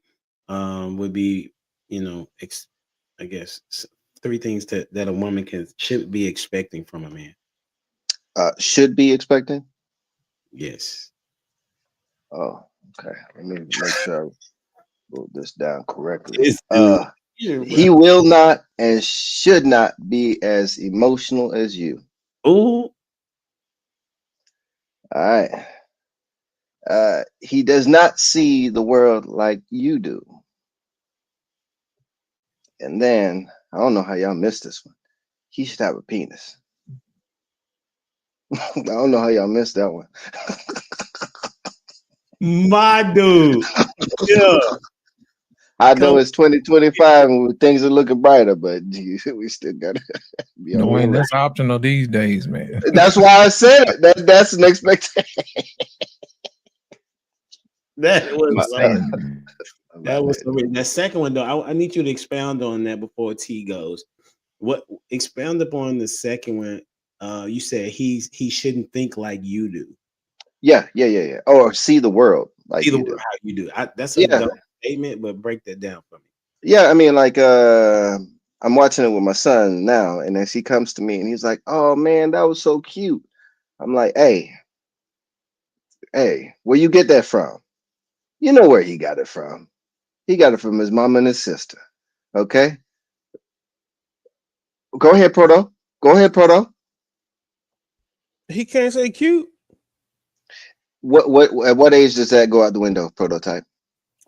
would be, I guess 3 things that a woman should be expecting from a man. Should be expecting? Yes. Oh, okay. Let me make sure I wrote this down correctly. He will not and should not be as emotional as you. Ooh. All right. He does not see the world like you do. And then, I don't know how y'all missed this one. He should have a penis. I don't know how y'all missed that one. My dude. Yeah. I know it's 2025 and things are looking brighter, but we still gotta be on. Dwayne, that's optional these days, man. That's why I said it. That's an expectation. That was that second one though. I need you to expound on that before T goes. Expound upon the second one. You said he shouldn't think like you do. Yeah. Or see the world like see the you world do. how you do. That's a dumb statement, but break that down for me. Yeah, I mean, like I'm watching it with my son now, and as he comes to me and he's like, "Oh man, that was so cute." I'm like, "Hey, where you get that from?" You know where he got it from. He got it from his mom and his sister. Okay. Go ahead, Proto. He can't say cute. At what age does that go out the window, Prototype?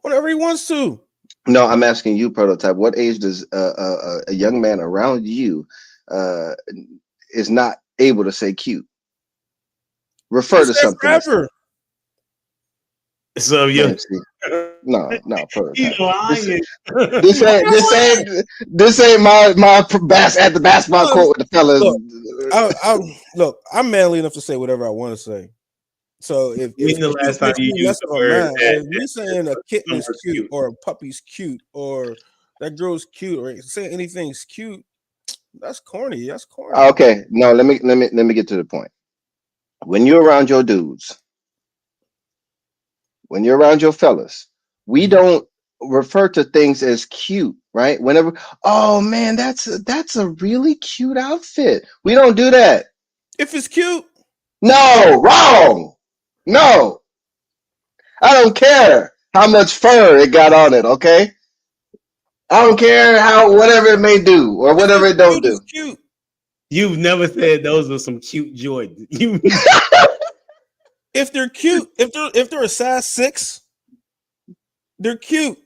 Whenever he wants to. No, I'm asking you, Prototype. What age does a young man around you is not able to say cute? Refer to something. Forever. So yeah, no, he's lying. This ain't my at the basketball court with the fellas. Look, I'm manly enough to say whatever I want to say. So if the last time you used the word, if you're saying a kitten is cute or a puppy's cute or that girl's cute or saying anything's cute, that's corny. That's corny. Okay, no, let me get to the point. When you're around your dudes, when you're around your fellas, we don't refer to things as cute, right? Whenever, oh man, that's a really cute outfit. We don't do that. If it's cute. No, wrong. No. I don't care how much fur it got on it, okay? I don't care whatever it may do or whatever it don't do. Cute. You've never said those are some cute Jordans. If they're cute, if they're a size 6, they're cute.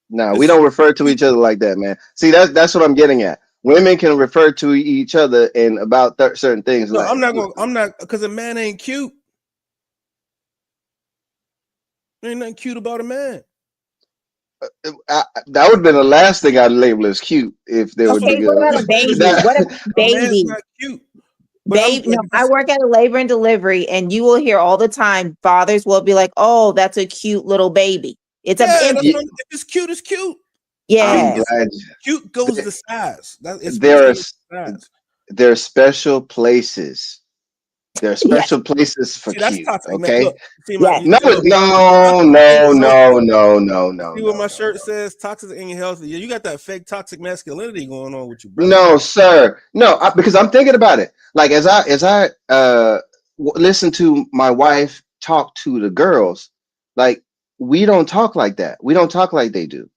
No, we don't refer to each other like that, man. See, that's what I'm getting at. Women can refer to each other in about certain things. No, like, I'm not, because a man ain't cute. There ain't nothing cute about a man. That would have been the last thing I'd label as cute if they were Okay, what about a baby? What a baby? Not cute. Babe, no, I work at a labor and delivery, and you will hear all the time fathers will be like, "Oh, that's a cute little baby." It's if it's cute, it's cute. Yeah, cute goes the size. There are special places. There are special places for cute. Toxic, okay. See no. See what my shirt says? Toxic and healthy. Yeah, you got that fake toxic masculinity going on with you, bro. No, sir. No, because I'm thinking about it. Like as I listen to my wife talk to the girls, like we don't talk like that. We don't talk like they do.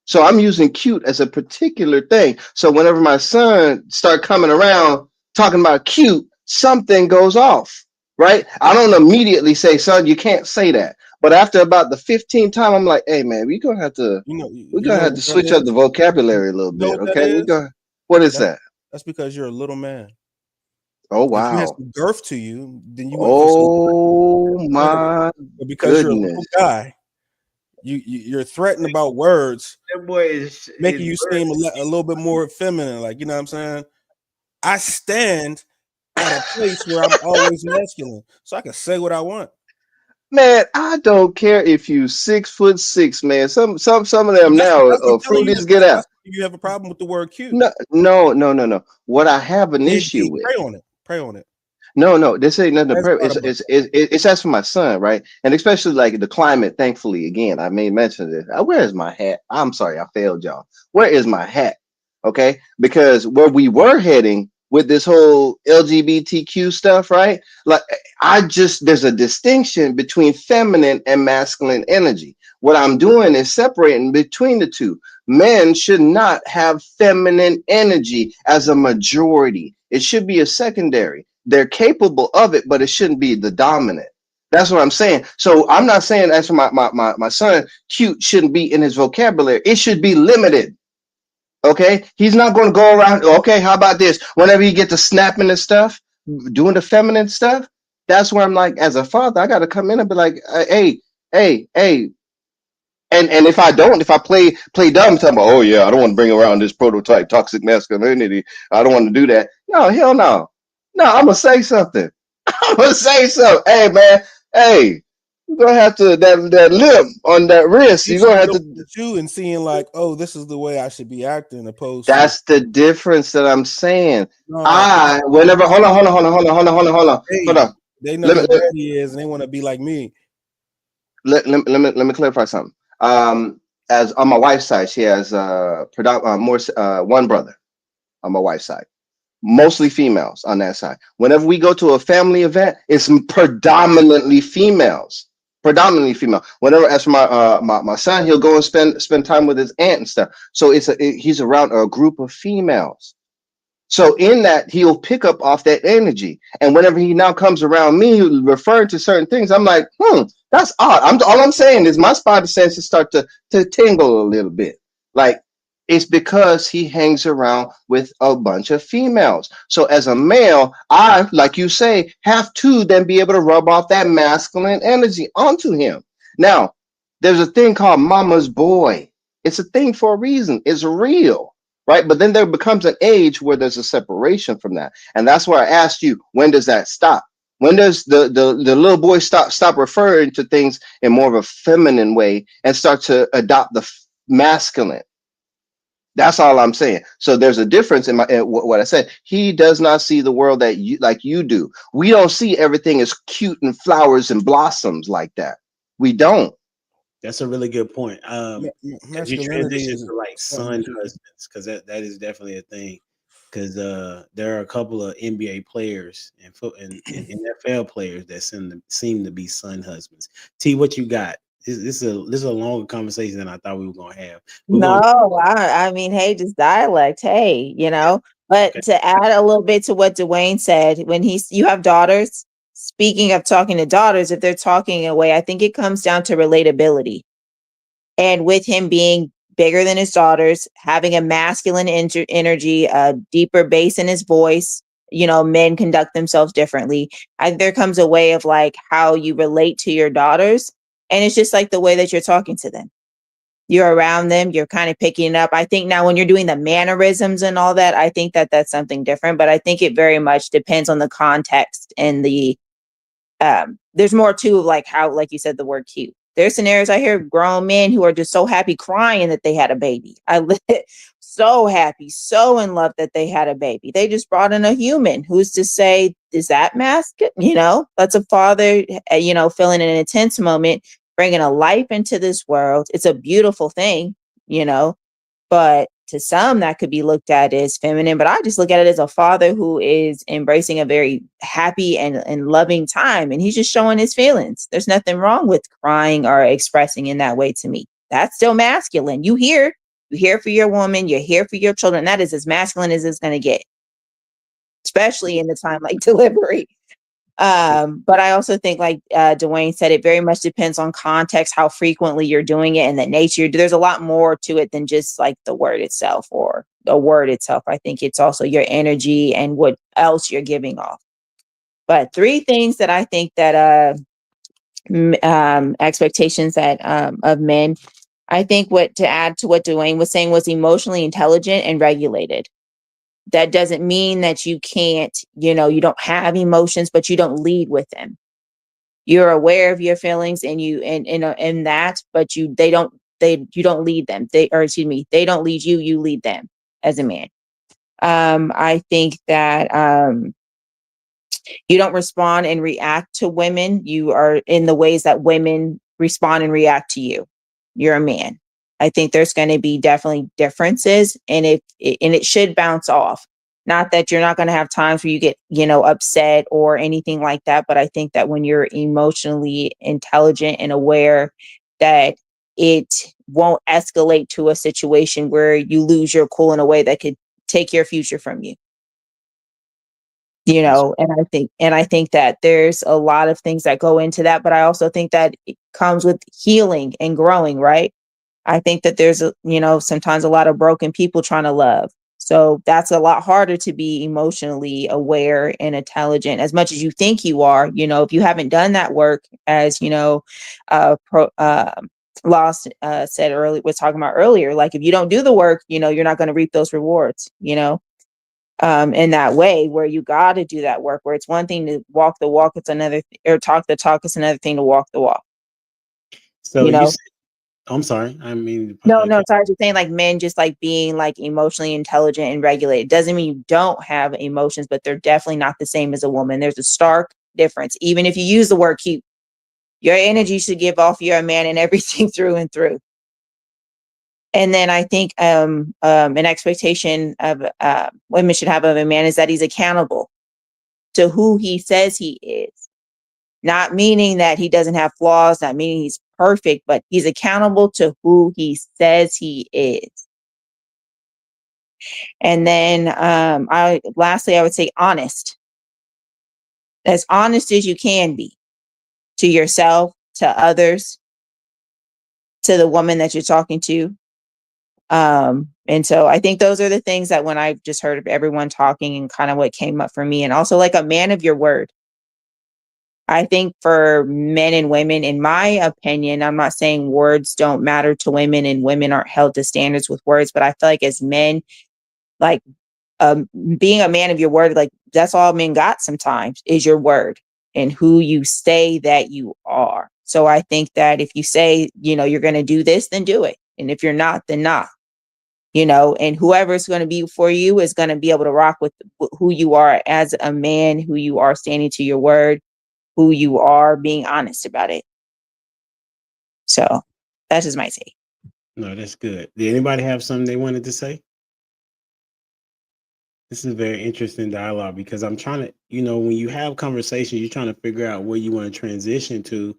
So I'm using cute as a particular thing. So whenever my son start coming around talking about cute, something goes off, right? I don't immediately say, son, you can't say that. But after about the 15th time, I'm like, hey man, we're gonna have to What that switch up the is? vocabulary a little You know bit. what that Okay. is? What is that? That's because you're a little man. Oh If you had wow. some girth to you, then you wouldn't feel so Oh my but because you're a goodness. little guy, you're threatened about words, That boy is making you seem a little bit more feminine. Like, you know what I'm saying? I stand at a place where I'm always masculine, so I can say what I want. Man, I don't care if you 6'6", man. Some of them That's now I'm are telling fruit you as that get out. that's why you have a problem with the word cute. No. What I have an issue with. Pray on it. Pray on it. No, this ain't nothing. Ask God about It's that's for my son, right? And especially like the climate. Thankfully, again, I may mention this. Where is my hat? I'm sorry, I failed y'all. Where is my hat? Okay, because where we were heading with this whole LGBTQ stuff, right? Like, there's a distinction between feminine and masculine energy. What I'm doing is separating between the two. Men should not have feminine energy as a majority. It should be a secondary. They're capable of it, but it shouldn't be the dominant. That's what I'm saying. So I'm not saying as for my son, cute shouldn't be in his vocabulary. It should be limited. Okay, he's not going to go around. Okay, how about this? Whenever he gets to snapping and stuff, doing the feminine stuff, that's where I'm like, as a father, I got to come in and be like, hey. And if I play dumb, talking about, oh yeah, I don't want to bring around this prototype toxic masculinity. I don't want to do that. No, hell no. No, I'm gonna say something. I'm gonna say something. Hey man, hey, you're gonna have to that lip on that wrist. You're gonna have to. you and seeing like, oh, this is the way I should be acting, opposed That's the difference that I'm saying. to Whenever hold on. They know Let who me daddy is and they want to be like me. let me clarify something. As on my wife's side, she has one brother on my wife's side. Mostly females on that side. Whenever we go to a family event, it's predominantly females. Predominantly female. Whenever, as for my son, he'll go and spend time with his aunt and stuff. So he's around a group of females. So in that, he'll pick up off that energy. And whenever he now comes around me, referring to certain things, I'm like, that's odd. All I'm saying is my spider senses start to tingle a little bit. Like, it's because he hangs around with a bunch of females. So as a male, I, like you say, have to then be able to rub off that masculine energy onto him. Now, there's a thing called mama's boy. It's a thing for a reason. It's real, right? But then there becomes an age where there's a separation from that. And that's where I asked you, when does that stop? When does the little boy stop referring to things in more of a feminine way and start to adopt the masculine? That's all I'm saying. So there's a difference in what I said. He does not see the world that you do. We don't see everything as cute and flowers and blossoms like that. We don't. That's a really good point. As you transition to like son husbands, because that is definitely a thing. Because there are a couple of NBA players and NFL players that seem to be son husbands. T, what you got? This is a longer conversation than I thought we were gonna have. I mean, hey, just dialect. Hey, But Okay. to add a little bit to what Dwayne said, when you have daughters. Speaking of talking to daughters, if they're talking away, I think it comes down to relatability. And with him being bigger than his daughters, having a masculine energy, a deeper bass in his voice, men conduct themselves differently. There comes a way of like how you relate to your daughters. And it's just like the way that you're talking to them. You're around them, you're kind of picking it up. I think now when you're doing the mannerisms and all that, I think that that's something different. But I think it very much depends on the context and there's more to like how, like you said, the word cute. There's scenarios I hear grown men who are just so happy crying that they had a baby. So happy, so in love that they had a baby. They just brought in a human. Who's to say, is that masculine? That's a father, feeling an intense moment, bringing a life into this world. It's a beautiful thing, but to some that could be looked at as feminine, but I just look at it as a father who is embracing a very happy and loving time, and he's just showing his feelings. There's nothing wrong with crying or expressing in that way to me. That's still masculine. You're here for your woman, you're here for your children. That is as masculine as it's going to get, especially in the time like delivery. But I also think, like Dwayne said, it very much depends on context, how frequently you're doing it, and the nature. There's a lot more to it than just like the word itself or the word itself. I think it's also your energy and what else you're giving off. But 3 things that I think that expectations that of men. I think what to add to what Dwayne was saying was emotionally intelligent and regulated. That doesn't mean that you can't, you don't have emotions, but you don't lead with them. You're aware of your feelings and that, but you don't lead them. They don't lead you, you lead them as a man. I think that you don't respond and react to women. You are in the ways that women respond and react to you. You're a man. I think there's going to be definitely differences, and it should bounce off. Not that you're not going to have times where you get, upset or anything like that, but I think that when you're emotionally intelligent and aware, that it won't escalate to a situation where you lose your cool in a way that could take your future from you. And I think that there's a lot of things that go into that, but I also think that it comes with healing and growing, right? I think that there's sometimes a lot of broken people trying to love. So that's a lot harder to be emotionally aware and intelligent as much as you think you are. If you haven't done that work, as Lost said earlier, was talking about earlier, like if you don't do the work, you're not going to reap those rewards, in that way, where you got to do that work, where it's one thing to walk the walk, it's another, or talk the talk, it's another thing to walk the walk. So I'm sorry. I mean, No, sorry. Just saying, like, men just like being like emotionally intelligent and regulated doesn't mean you don't have emotions, but they're definitely not the same as a woman. There's a stark difference. Even if you use the word cute, your energy should give off you're a man and everything through and through. And then I think an expectation of women should have of a man is that he's accountable to who he says he is. Not meaning that he doesn't have flaws, not meaning he's perfect, but he's accountable to who he says he is. And then lastly, I would say honest. As honest as you can be to yourself, to others, to the woman that you're talking to. And so I think those are the things that when I just heard of everyone talking and kind of what came up for me, and also like a man of your word. I think for men and women, in my opinion, I'm not saying words don't matter to women and women aren't held to standards with words, but I feel like as men, like being a man of your word, like that's all men got sometimes is your word and who you say that you are. So I think that if you say, you're going to do this, then do it. And if you're not, then not. And whoever's going to be for you is going to be able to rock with who you are as a man, who you are standing to your word, who you are being honest about it. So that's just my take. No, that's good. Did anybody have something they wanted to say? This is a very interesting dialogue because I'm trying to, when you have conversations, you're trying to figure out where you want to transition to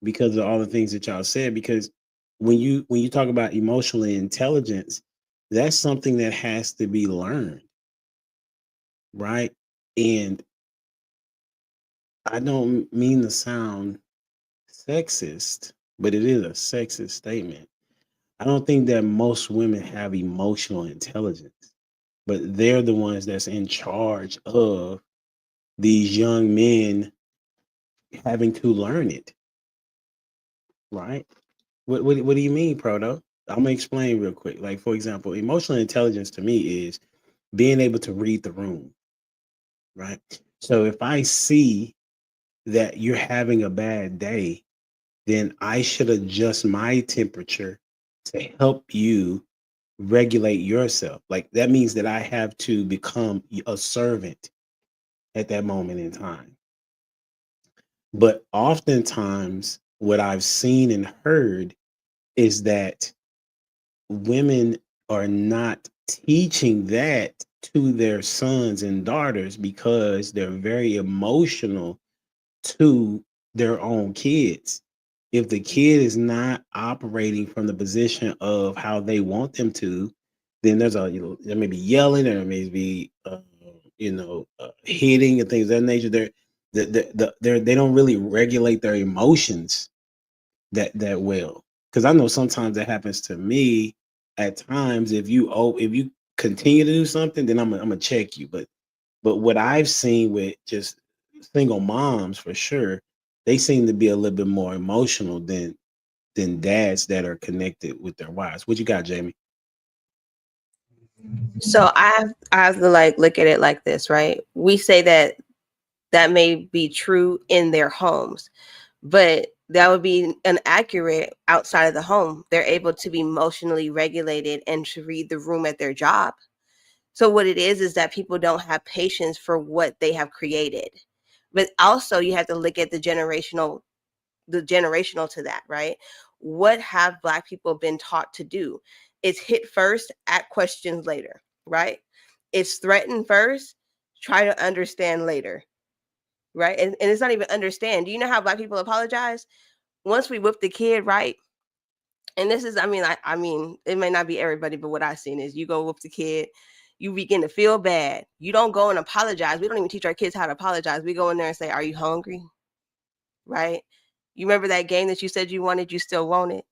because of all the things that y'all said. Because when you talk about emotional intelligence, that's something that has to be learned, right? And I don't mean to sound sexist, but it is a sexist statement. I don't think that most women have emotional intelligence, but they're the ones that's in charge of these young men having to learn it, right? What do you mean, Proto? I'm gonna explain real quick. Like, for example, emotional intelligence to me is being able to read the room, right? So if I see that you're having a bad day, then I should adjust my temperature to help you regulate yourself. Like that means that I have to become a servant at that moment in time. But oftentimes, what I've seen and heard is that women are not teaching that to their sons and daughters because they're very emotional to their own kids. If the kid is not operating from the position of how they want them to, then there may be yelling, there may be hitting and things of that nature. They don't really regulate their emotions that well. Because I know sometimes that happens to me at times. If you continue to do something, then I'm gonna check you. But what I've seen with just single moms for sure, they seem to be a little bit more emotional than dads that are connected with their wives. What you got, Jamie? So I have to like look at it like this, right? We say that may be true in their homes, but that would be inaccurate outside of the home. They're able to be emotionally regulated and to read the room at their job. So what it is that people don't have patience for what they have created. But also you have to look at the generational to that, right? What have Black people been taught to do? It's hit first, ask questions later, right? It's threaten first, try to understand later, right? And it's not even understand. Do you know how Black people apologize? Once we whip the kid, right? And this is, I mean, it may not be everybody, but what I've seen is you go whoop the kid, you begin to feel bad. You don't go and apologize. We don't even teach our kids how to apologize. We go in there and say, "Are you hungry?" Right? You remember that game that you said you wanted, you still want it?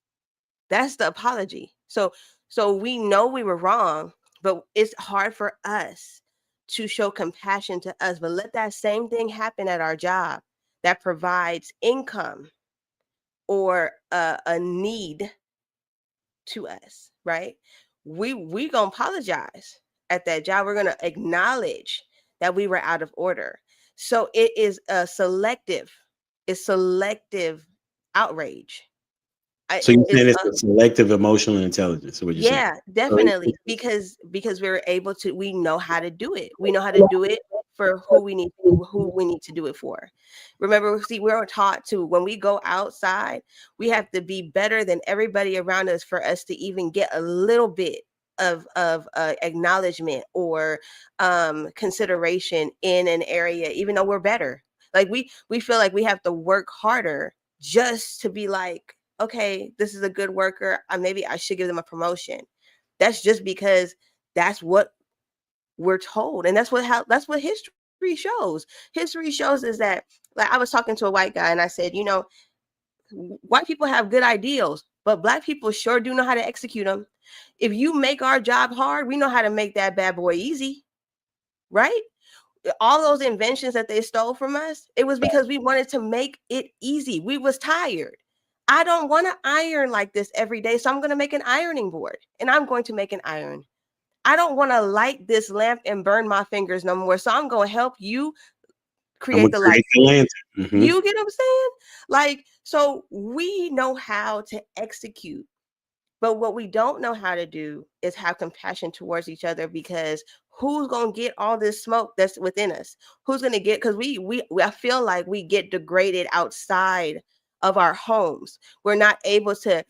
That's the apology. So we know we were wrong, but it's hard for us to show compassion to us. But let that same thing happen at our job that provides income or a need to us, right? We gonna apologize at that job. We're gonna acknowledge that we were out of order. So it is a selective outrage. So you're saying it's a selective emotional intelligence? What you're saying? Yeah, definitely. Because we're able to, we know how to do it. We know how to do it for who we need to do it for. Remember, see, we're taught to, when we go outside, we have to be better than everybody around us for us to even get a little bit of acknowledgement or consideration in an area, even though we're better. Like we feel like we have to work harder just to be like, okay, this is a good worker. Maybe I should give them a promotion. That's just because that's what we're told, and that's what history shows. History shows is that, like, I was talking to a white guy and I said, white people have good ideals, but Black people sure do know how to execute them. If you make our job hard, we know how to make that bad boy easy, right? All those inventions that they stole from us, it was because we wanted to make it easy. We was tired. I don't want to iron like this every day, so I'm going to make an ironing board, and I'm going to make an iron. I don't want to light this lamp and burn my fingers no more, so I'm going to help you create the light. Mm-hmm. You get what I'm saying? Like, so we know how to execute, but what we don't know how to do is have compassion towards each other, because who's going to get all this smoke that's within us? Who's going to get, because I feel like we get degraded outside of our homes. We're not able to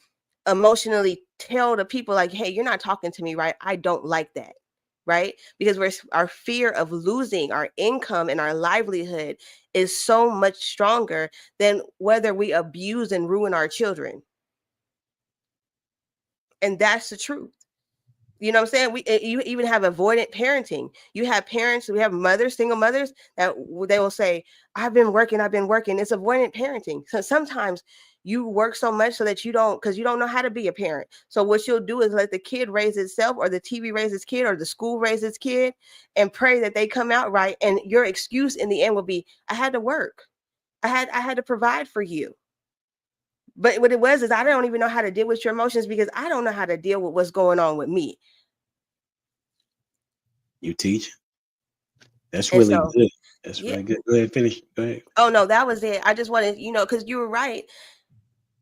emotionally tell the people like, hey, you're not talking to me right. I don't like that. Right? Because our fear of losing our income and our livelihood is so much stronger than whether we abuse and ruin our children. And that's the truth. You know what I'm saying? You even have avoidant parenting. You have parents, we have mothers, single mothers, that they will say, I've been working. It's avoidant parenting. So sometimes you work so much so that because you don't know how to be a parent. So what you'll do is let the kid raise itself, or the TV raise its kid, or the school raise its kid, and pray that they come out right. And your excuse in the end will be, I had to work. I had to provide for you. But what it was is, I don't even know how to deal with your emotions because I don't know how to deal with what's going on with me. You teach? That's really good. That's really good. Go ahead, finish. Go ahead. Oh, no, that was it. I just wanted, because you were right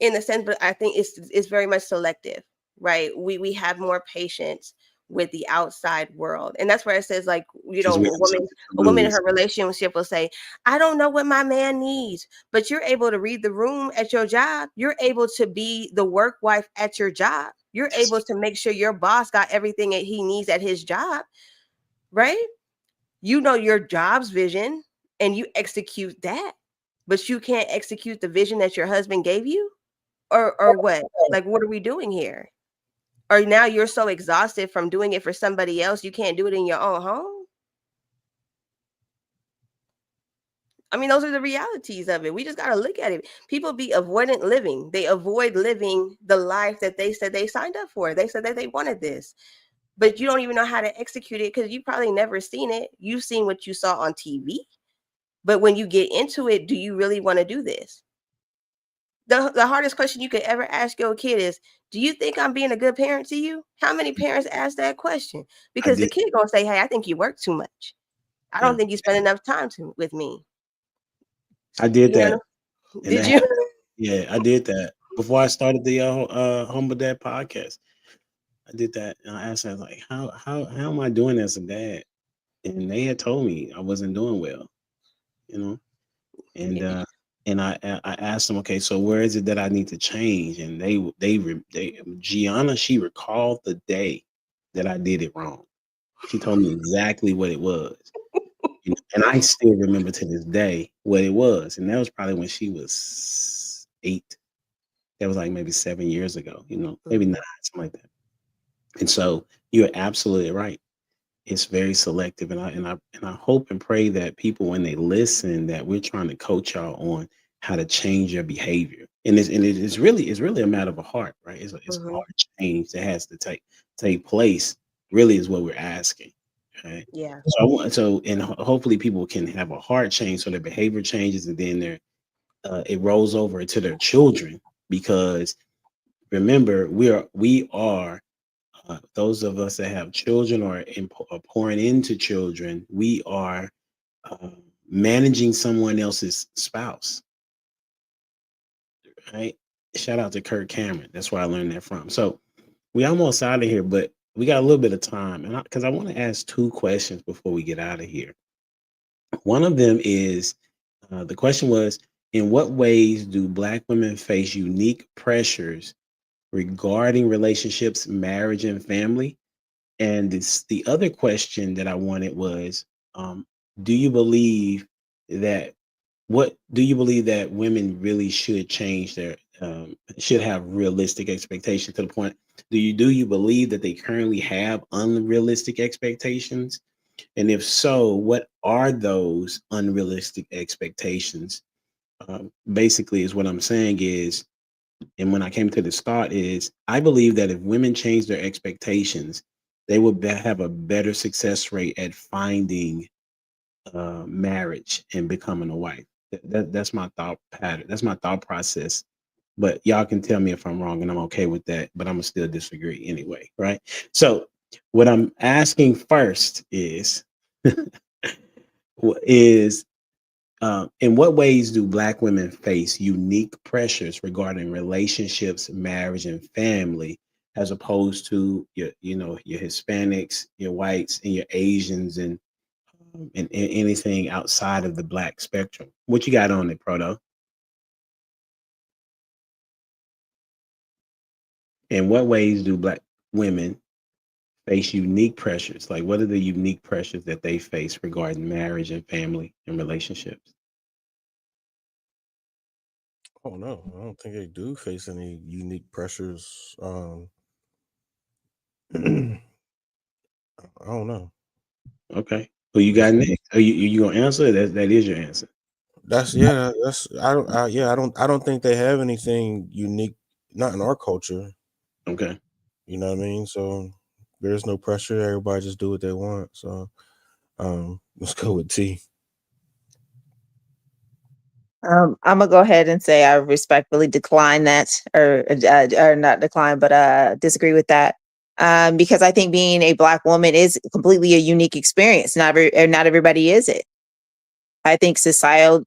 in a sense, but I think it's very much selective, right? We have more patience with the outside world. And that's where it says, like, a woman in her relationship will say, I don't know what my man needs, but you're able to read the room at your job. You're able to be the work wife at your job. You're able to make sure your boss got everything that he needs at his job, right? You know your job's vision and you execute that, but you can't execute the vision that your husband gave you, or what? Like, what are we doing here? Or now you're so exhausted from doing it for somebody else, you can't do it in your own home? I mean, those are the realities of it. We just got to look at it. People be avoidant living. They avoid living the life that they said they signed up for. They said that they wanted this, but you don't even know how to execute it because you probably never seen it. You've seen what you saw on TV. But when you get into it, do you really want to do this? The hardest question you could ever ask your kid is, do you think I'm being a good parent to you? How many parents ask that question? Because the kid gonna say, hey, I think you work too much. I don't think you spend enough time with me. I did that. Did you? Yeah, I did that before I started the Humble Dad podcast. I did that, and I asked them like, how am I doing as a dad? And they had told me I wasn't doing well, you know. And I asked them, okay, so where is it that I need to change? And Gianna, she recalled the day that I did it wrong. She told me exactly what it was. And I still remember to this day what it was. And that was probably when she was 8. That was like maybe 7 years ago, maybe 9, something like that. And so you're absolutely right. It's very selective. And I hope and pray that people, when they listen, that we're trying to coach y'all on how to change your behavior. And it's really a matter of a heart, right? It's a heart change that has to take place, really, is what we're asking. Right. Yeah. And hopefully people can have a heart change so their behavior changes, and then it rolls over into their children. Because remember, we are those of us that have children or pouring into children, we are managing someone else's spouse. Right. Shout out to Kirk Cameron. That's where I learned that from. So we almost out of here, but we got a little bit of time, and because I want to ask 2 questions before we get out of here. One of them is, the question was, in what ways do Black women face unique pressures regarding relationships, marriage, and family? And the other question that I wanted was, do you believe that women really should change their should have realistic expectations, to the point, do you believe that they currently have unrealistic expectations? And if so, what are those unrealistic expectations? Basically, is what I'm saying is, and when I came to the start is, I believe that if women change their expectations, they will have a better success rate at finding marriage and becoming a wife. That's my thought pattern. That's my thought process. But y'all can tell me if I'm wrong, and I'm okay with that, but I'm gonna still disagree anyway, right? So what I'm asking first is, in what ways do Black women face unique pressures regarding relationships, marriage, and family, as opposed to your Hispanics, your whites, and your Asians, and anything outside of the Black spectrum? What you got on it, Proto? In what ways do Black women face unique pressures? Like, what are the unique pressures that they face regarding marriage and family and relationships? Oh no, I don't think they do face any unique pressures. I don't know. Okay. Who you got next? Are you gonna answer? That is your answer. I don't think they have anything unique, not in our culture. Okay. You know what I mean? So there's no pressure. Everybody just do what they want. So let's go with T. I'm gonna go ahead and say I respectfully decline that, or not decline, but disagree with that. Because I think being a Black woman is completely a unique experience. Not everybody is it. I think societal,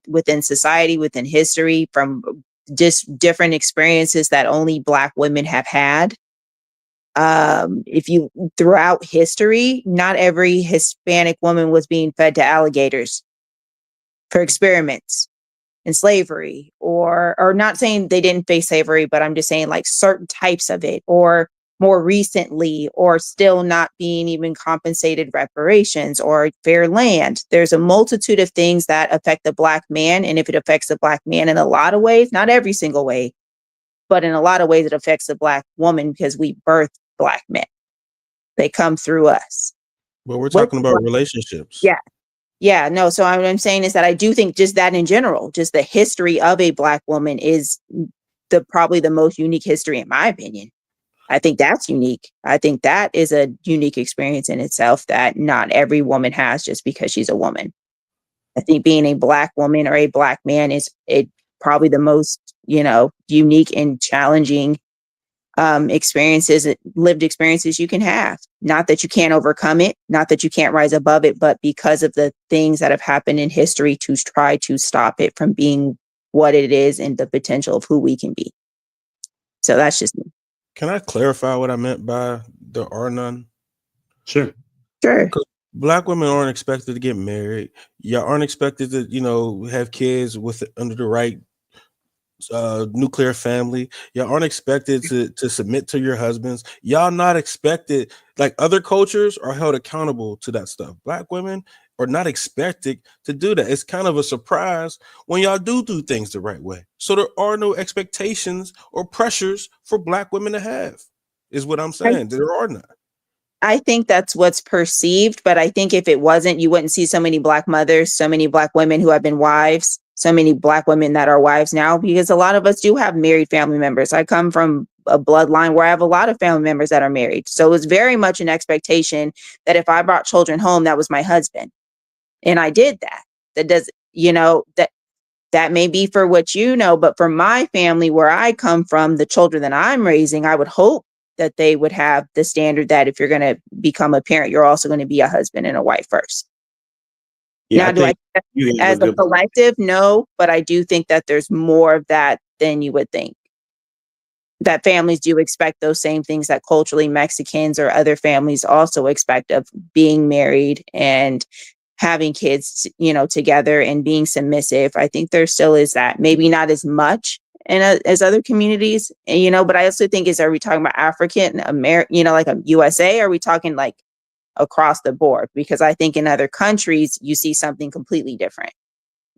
within society, within history, from just different experiences that only Black women have had. If you throughout history, not every Hispanic woman was being fed to alligators for experiments. in slavery, or not saying they didn't face slavery, but I'm just saying like certain types of it, or more recently, or still not being even compensated reparations or fair land. There's a multitude of things that affect the Black man. And if it affects the Black man in a lot of ways, not every single way, but in a lot of ways, it affects the Black woman because we birth Black men. They come through us. But we're talking about relationships. Yeah. Yeah, no. So what I'm saying is that I do think just that in general, just the history of a Black woman is probably the most unique history, in my opinion. I think that's unique. I think that is a unique experience in itself that not every woman has just because she's a woman. I think being a Black woman or a Black man is probably the most, unique and challenging lived experiences you can have. Not that you can't overcome it, not that you can't rise above it, but because of the things that have happened in history to try to stop it from being what it is and the potential of who we can be. So that's just me. Can I clarify what I meant by there are none? Sure. Sure. Black women aren't expected to get married. Y'all aren't expected to, have kids under the right nuclear family. Y'all aren't expected to submit to your husbands. Y'all not expected, like other cultures are held accountable to that stuff. Black women are not expected to do that. It's kind of a surprise when y'all do things the right way. So there are no expectations or pressures for Black women to have, is what I'm saying. There are none. I think that's what's perceived, but I think if it wasn't, you wouldn't see so many Black mothers, so many Black women who have been wives, so many Black women that are wives now, because a lot of us do have married family members. I come from a bloodline where I have a lot of family members that are married. So it was very much an expectation that if I brought children home, that was my husband. And I did that. That does, that may be for what but for my family where I come from, the children that I'm raising, I would hope that they would have the standard that if you're going to become a parent, you're also going to be a husband and a wife first. Yeah, now, do I as a collective? No, but I do think that there's more of that than you would think. That families do expect those same things that culturally Mexicans or other families also expect of being married and having kids, together and being submissive. I think there still is that, maybe not as much as other communities, but I also think are we talking about African American, like a USA? Or are we talking like across the board? Because I think in other countries, you see something completely different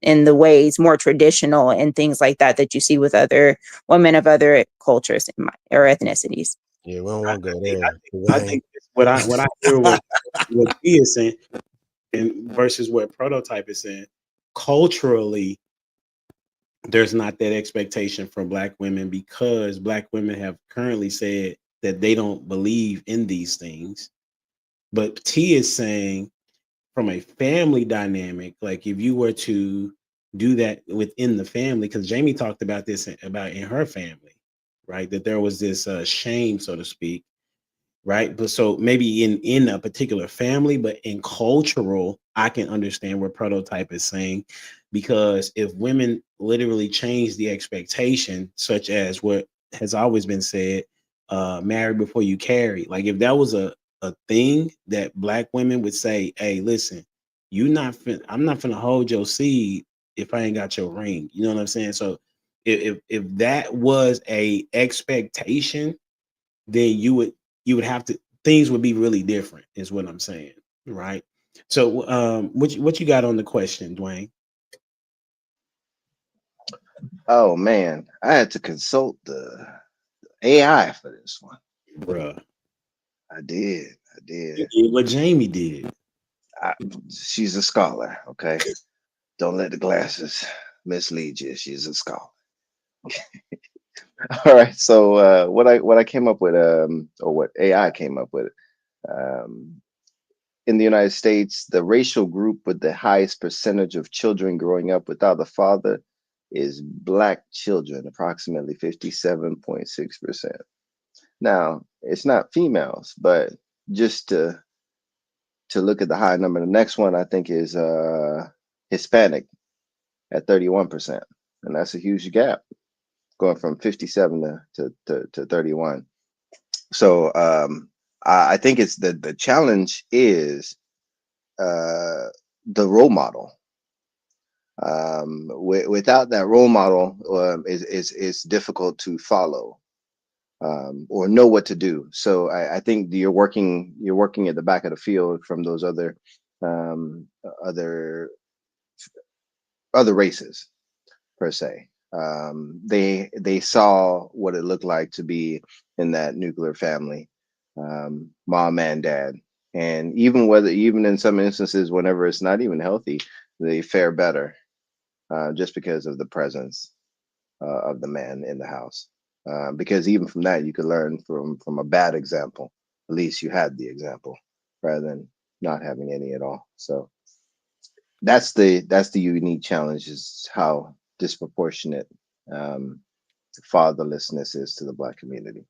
in the ways more traditional and things like that you see with other women of other cultures or ethnicities. Yeah, we don't want to go there. I think what I hear what he is saying and versus what Prototype is saying, culturally, there's not that expectation from Black women because Black women have currently said that they don't believe in these things. But T is saying from a family dynamic, like if you were to do that within the family, because Jamie talked about this about in her family, right? That there was this shame, so to speak, right? But so maybe in a particular family, but in cultural, I can understand what Prototype is saying, because if women literally change the expectation, such as what has always been said, marry before you carry, like if that was a thing that Black women would say, hey, listen, I'm not finna hold your seed if I ain't got your ring. You know what I'm saying? So if that was a expectation, then you would have to, things would be really different, is what I'm saying, right? So what you got on the question, Dwayne? Oh man, I had to consult the AI for this one. Bruh. I did. You did what Jamie did. She's a scholar, okay? Don't let the glasses mislead you. She's a scholar. All right. So what I came up with, or what AI came up with, in the United States, the racial group with the highest percentage of children growing up without a father is Black children, approximately 57.6%. Now, it's not females, but just to look at the high number, the next one I think is Hispanic at 31%, and that's a huge gap, going from 57 to 31. So I think it's the challenge is the role model. Without that role model, is difficult to follow, or know what to do. So I think you're working at the back of the field from those other other races per se. They saw what it looked like to be in that nuclear family, mom and dad, and even in some instances, whenever it's not even healthy, they fare better, just because of the presence of the man in the house. Because even from that, you could learn from a bad example. At least you had the example, rather than not having any at all. So that's the unique challenge, is how disproportionate fatherlessness is to the Black community.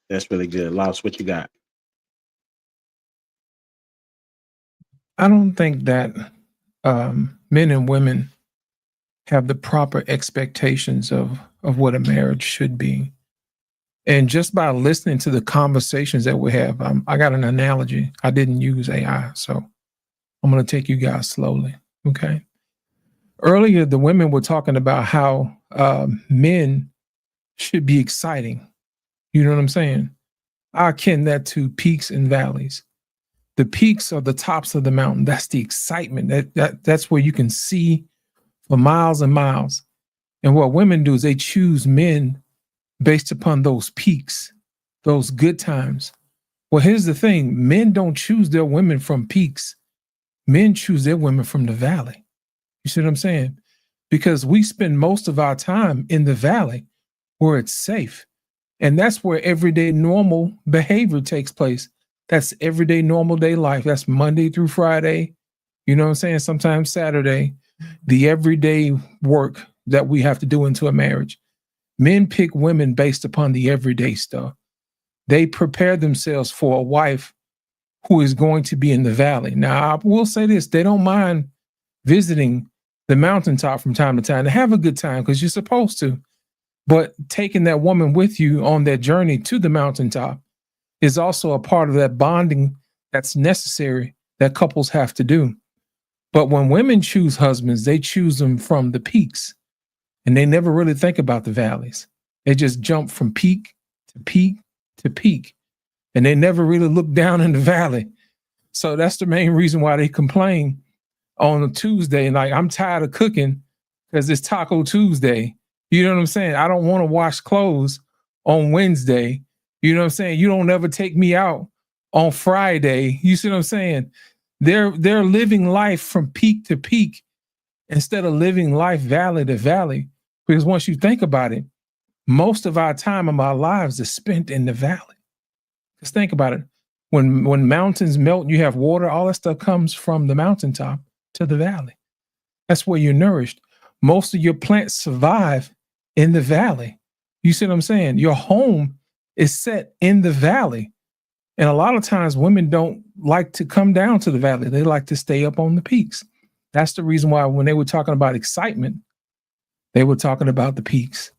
That's really good. Loss, what you got? I don't think that men and women have the proper expectations of what a marriage should be. And just by listening to the conversations that we have, I got an analogy. I didn't use AI, so I'm going to take you guys slowly. Okay. Earlier, the women were talking about how men should be exciting. You know what I'm saying? I akin that to peaks and valleys. The peaks are the tops of the mountain. That's the excitement. That's where you can see for miles and miles. And what women do is they choose men based upon those peaks, those good times. Well, here's the thing. Men don't choose their women from peaks. Men choose their women from the valley. You see what I'm saying? Because we spend most of our time in the valley where it's safe. And that's where everyday normal behavior takes place. That's everyday normal day life. That's Monday through Friday. You know what I'm saying? Sometimes Saturday, the everyday work that we have to do into a marriage. Men pick women based upon the everyday stuff. They prepare themselves for a wife who is going to be in the valley. Now, I will say this, they don't mind visiting the mountaintop from time to time to have a good time, because you're supposed to. But taking that woman with you on that journey to the mountaintop is also a part of that bonding that's necessary that couples have to do. But when women choose husbands, they choose them from the peaks, and they never really think about the valleys. They just jump from peak to peak to peak, and they never really look down in the valley. So that's the main reason why they complain on a Tuesday. Like, I'm tired of cooking because it's Taco Tuesday. You know what I'm saying? I don't want to wash clothes on Wednesday. You know what I'm saying? You don't ever take me out on Friday. You see what I'm saying? They're living life from peak to peak instead of living life valley to valley. Because once you think about it, most of our time of our lives is spent in the valley. Just think about it. When mountains melt and you have water, all that stuff comes from the mountaintop to the valley. That's where you're nourished. Most of your plants survive in the valley. You see what I'm saying? Your home is set in the valley. And a lot of times women don't like to come down to the valley. They like to stay up on the peaks. That's the reason why when they were talking about excitement, they were talking about the peaks.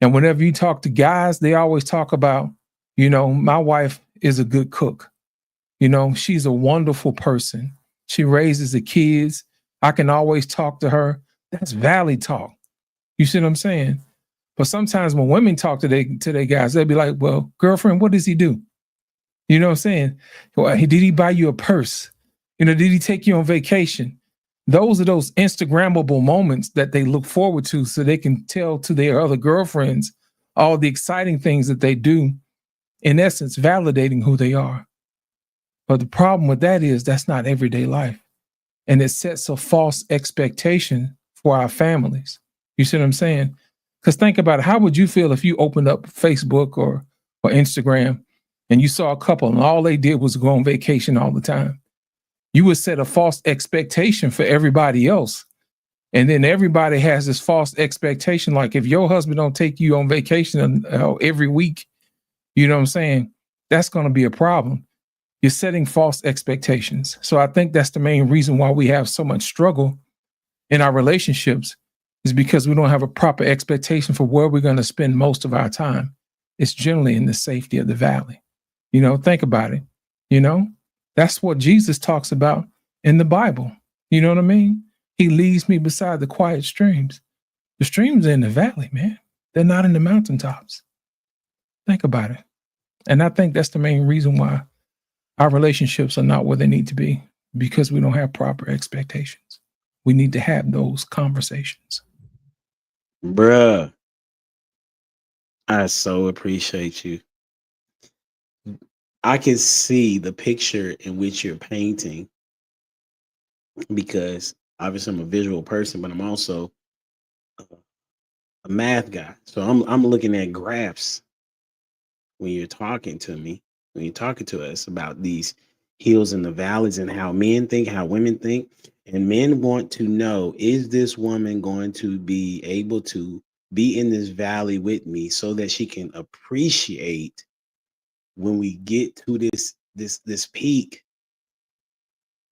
And whenever you talk to guys, they always talk about, you know, my wife is a good cook. You know, she's a wonderful person. She raises the kids. I can always talk to her. That's valley talk. You see what I'm saying? But sometimes when women talk to their guys, they'll be like, well, girlfriend, what does he do? You know what I'm saying? Well, did he buy you a purse? You know, did he take you on vacation? Those are those Instagrammable moments that they look forward to so they can tell to their other girlfriends all the exciting things that they do, in essence, validating who they are. But the problem with that is that's not everyday life. And it sets a false expectation for our families. You see what I'm saying? Because think about it. How would you feel if you opened up Facebook or Instagram and you saw a couple and all they did was go on vacation all the time? You would set a false expectation for everybody else. And then everybody has this false expectation. Like if your husband don't take you on vacation every week, you know what I'm saying? That's going to be a problem. You're setting false expectations. So I think that's the main reason why we have so much struggle in our relationships, is because we don't have a proper expectation for where we're going to spend most of our time. It's generally in the safety of the valley. You know, think about it. You know, that's what Jesus talks about in the Bible. You know what I mean? He leads me beside the quiet streams. The streams are in the valley, man. They're not in the mountaintops. Think about it. And I think that's the main reason why our relationships are not where they need to be, because we don't have proper expectations. We need to have those conversations. Bruh, I so appreciate you. I can see the picture in which you're painting, because obviously I'm a visual person, but I'm also a math guy. So I'm looking at graphs when you're talking to me, when you're talking to us about these hills and the valleys and how men think, how women think. And men want to know, is this woman going to be able to be in this valley with me so that she can appreciate when we get to this peak?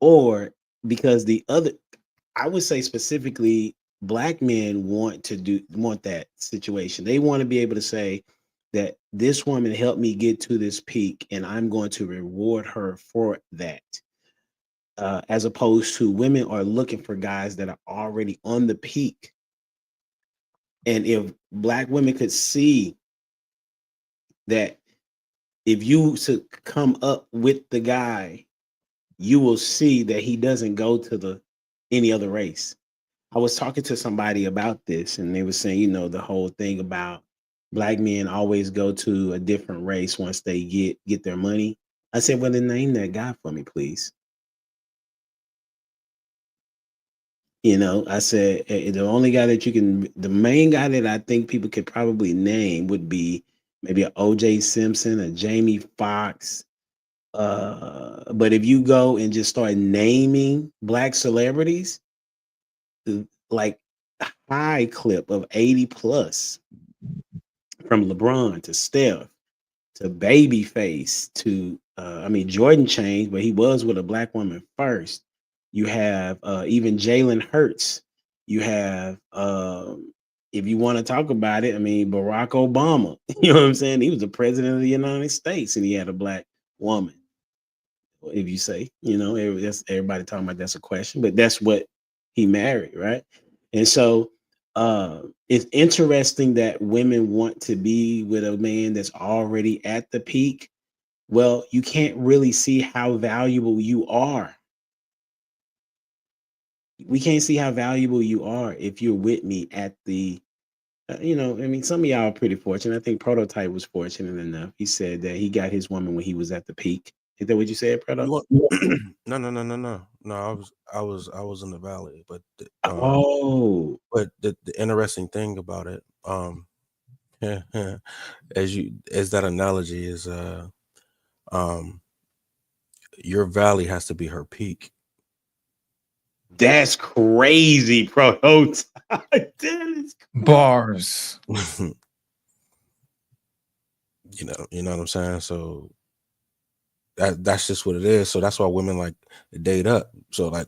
Or because the other, I would say specifically, Black men want that situation. They want to be able to say that this woman helped me get to this peak and I'm going to reward her for that. As opposed to women are looking for guys that are already on the peak. And if Black women could see that if you to come up with the guy, you will see that he doesn't go to any other race. I was talking to somebody about this, and they were saying, the whole thing about Black men always go to a different race once they get their money. I said, well, then name that guy for me, please. I said, the only guy that the main guy that I think people could probably name would be maybe an O.J. Simpson, a Jamie Foxx. But if you go and just start naming Black celebrities, like high clip of 80 plus, from LeBron to Steph to Babyface to Jordan changed, but he was with a Black woman first. You have even Jalen Hurts. You have if you want to talk about it, Barack Obama. You know what I'm saying? He was the president of the United States and he had a Black woman. If you say, everybody talking about that's a question, but that's what he married, right? And so it's interesting that women want to be with a man that's already at the peak. Well, you can't really see how valuable you are. We can't see how valuable you are if you're with me at the, some of y'all are pretty fortunate. I think Prototype was fortunate enough. He said that he got his woman when he was at the peak. Is that what you said, Proto? No. I was in the valley, but but the interesting thing about it, as that analogy is, your valley has to be her peak. That's crazy, Prototype. Bars. You know what I'm saying? So that's just what it is. So that's why women like to date up. So like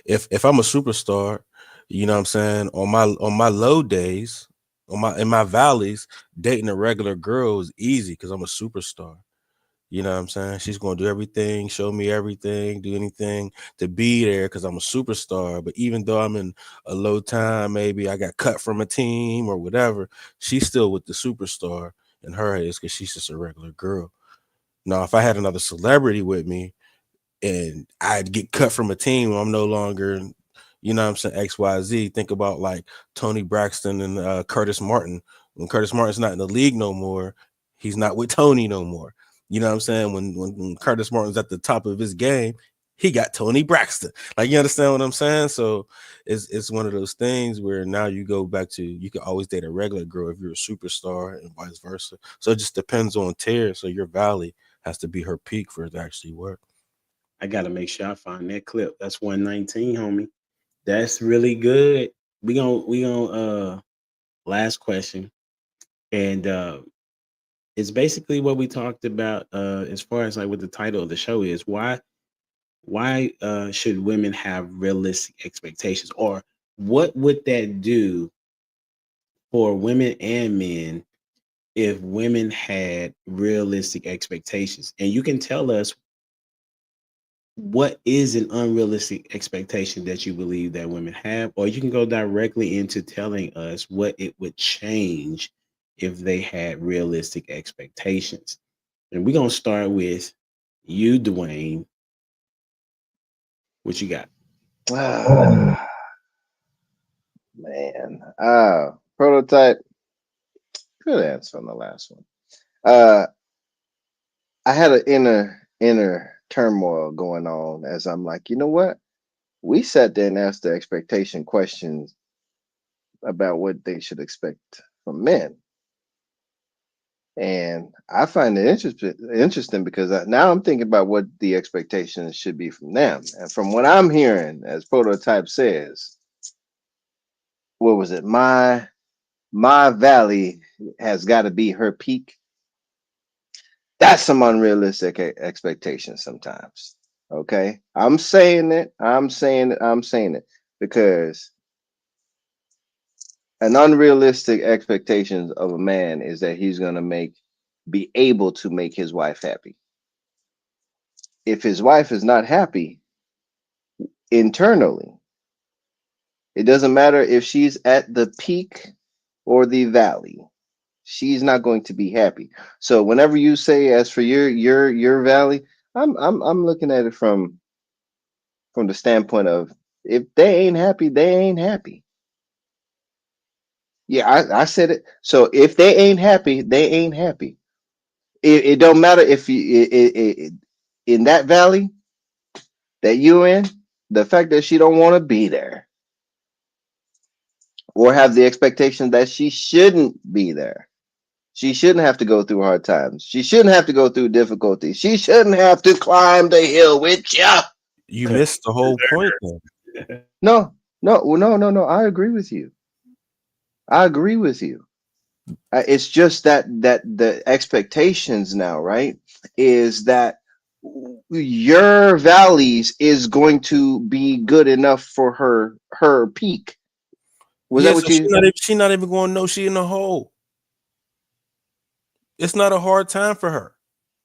if I'm a superstar, you know what I'm saying, on my low days, in my valleys, dating a regular girl is easy because I'm a superstar. You know what I'm saying? She's going to do everything, show me everything, do anything to be there because I'm a superstar. But even though I'm in a low time, maybe I got cut from a team or whatever, she's still with the superstar in her eyes because she's just a regular girl. Now, if I had another celebrity with me and I'd get cut from a team, I'm no longer, you know what I'm saying, XYZ. Think about like Tony Braxton and Curtis Martin. When Curtis Martin's not in the league no more, he's not with Tony no more. You know what I'm saying? When Curtis Martin's at the top of his game, he got Tony Braxton. Like, you understand what I'm saying? So it's one of those things where now you go back to, you can always date a regular girl if you're a superstar and vice versa. So it just depends on tier. So your valley has to be her peak for it to actually work. I got to make sure I find that clip. That's 119, homie. That's really good. We gonna last question. And it's basically what we talked about as far as like what the title of the show is. Why should women have realistic expectations, or what would that do for women and men if women had realistic expectations? And you can tell us what is an unrealistic expectation that you believe that women have? Or you can go directly into telling us what it would change if they had realistic expectations. And we're going to start with you, Dwayne. What you got? Man. Prototype. Good answer on the last one. I had an inner turmoil going on as I'm like, you know what? We sat there and asked the expectation questions about what they should expect from men. And I find it interesting because now I'm thinking about what the expectations should be from them. And from what I'm hearing, as Prototype says, what was it? My valley has got to be her peak. That's some unrealistic expectations sometimes. Okay. I'm saying it because an unrealistic expectation of a man is that he's going to be able to make his wife happy. If his wife is not happy internally, it doesn't matter if she's at the peak or the valley, she's not going to be happy. So whenever you say, as for your valley, I'm looking at it from the standpoint of, if they ain't happy, they ain't happy. Yeah, I said it. So if they ain't happy, they ain't happy. It don't matter if you in that valley that you're in, the fact that she don't want to be there or have the expectation that she shouldn't be there. She shouldn't have to go through hard times. She shouldn't have to go through difficulties. She shouldn't have to climb the hill with you. You missed the whole point then. No. I agree with you. It's just that the expectations now, right, is that your valleys is going to be good enough for her peak. Was that what you? She's not even going to know she in the hole. It's not a hard time for her.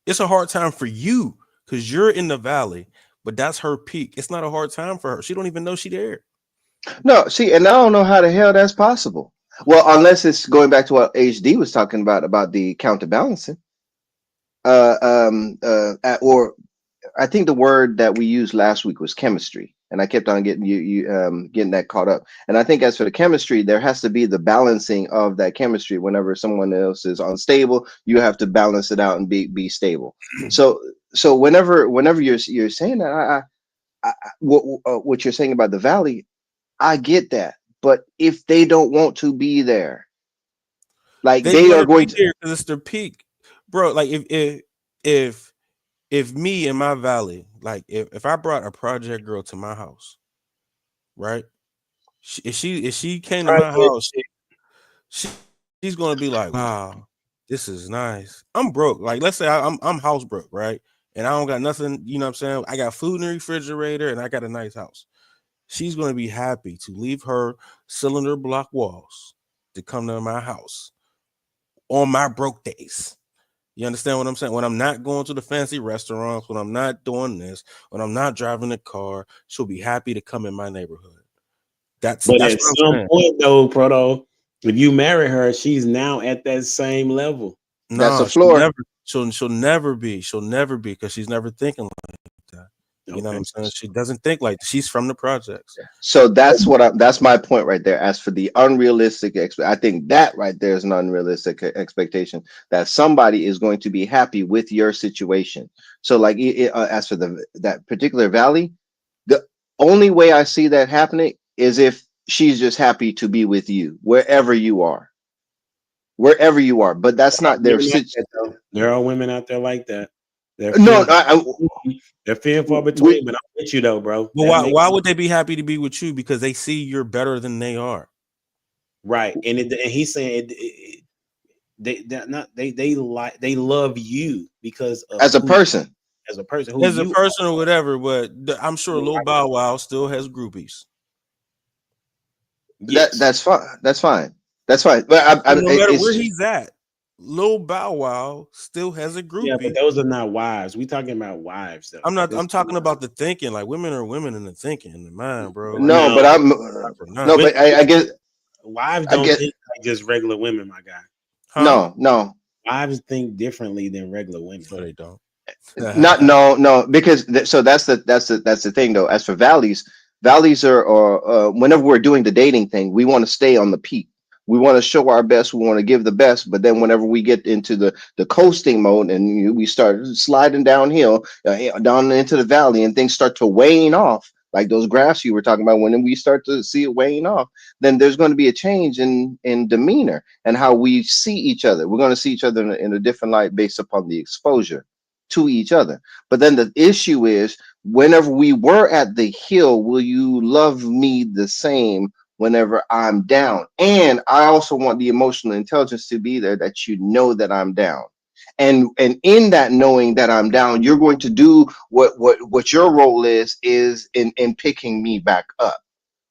It's a hard time for you because you're in the valley, but that's her peak. It's not a hard time for her. She don't even know she there. No, see, and I don't know how the hell that's possible. Well, unless it's going back to what HD was talking about the counterbalancing. Or I think the word that we used last week was chemistry, and I kept on getting getting that caught up. And I think as for the chemistry, there has to be the balancing of that chemistry. Whenever someone else is unstable, you have to balance it out and be stable. So whenever you're saying that, what you're saying about the valley, I get that. But if they don't want to be there, like they are going to, because it's their peak, bro. Like if me in my valley, like if I brought a project girl to my house, right? If she came to my house, she's gonna be like, wow, this is nice. I'm broke. Like, let's say I'm house broke, right? And I don't got nothing, you know what I'm saying? I got food in the refrigerator and I got a nice house. She's going to be happy to leave her cylinder block walls to come to my house on my broke days. You understand what I'm saying? When I'm not going to the fancy restaurants, when I'm not doing this, when I'm not driving the car, she'll be happy to come in my neighborhood. That's at some point, though, Proto, if you marry her, she's now at that same level. No, that's the floor. She'll never be because she's never thinking like that. You know what I'm saying? She doesn't think like she's from the projects. So that's my point right there. As for the unrealistic, I think that right there is an unrealistic expectation that somebody is going to be happy with your situation. So like as for that particular valley, the only way I see that happening is if she's just happy to be with you wherever you are. But that's not their situation. There are women out there like that. They're few and far between, but I'm with you though, bro. Well, why would they be happy to be with you? Because they see you're better than they are, right? And he's saying they love you because of as a person or whatever. But I'm sure Lil Bow Wow still has groupies. Yes. That's fine. But no matter where he's at. Lil Bow Wow still has a Yeah, groupie. but those are not wives. We talking about wives though. I'm talking about the thinking. Like women are women in the thinking in the mind, bro. Like, No, No, but I'm for none. no, but I guess wives I don't get think like just regular women, my guy. Huh? no. Wives think differently than regular women. No, they don't. Not no because so that's the thing though. As for valleys are whenever we're doing the dating thing, we want to stay on the peak. We want to show our best, we want to give the best, but then whenever we get into the coasting mode and we start sliding downhill down into the valley and things start to wane off, like those graphs you were talking about, when we start to see it wane off, then there's going to be a change in demeanor and how we see each other. We're going to see each other in a different light based upon the exposure to each other. But then the issue is, whenever we were at the hill, will you love me the same whenever I'm down? And I also want the emotional intelligence to be there, that you know that I'm down. And in that knowing that I'm down, you're going to do what your role is in picking me back up.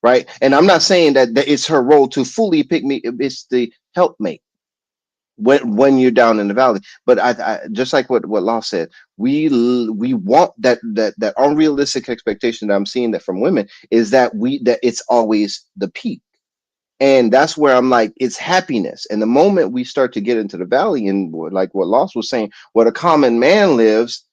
Right. And I'm not saying that it's her role to fully pick me, it's the helpmate when you're down in the valley. But I just like what Law said, we want that unrealistic expectation that I'm seeing that from women is that it's always the peak. And that's where I'm like, it's happiness. And the moment we start to get into the valley, and like what Loss was saying, where the common man lives,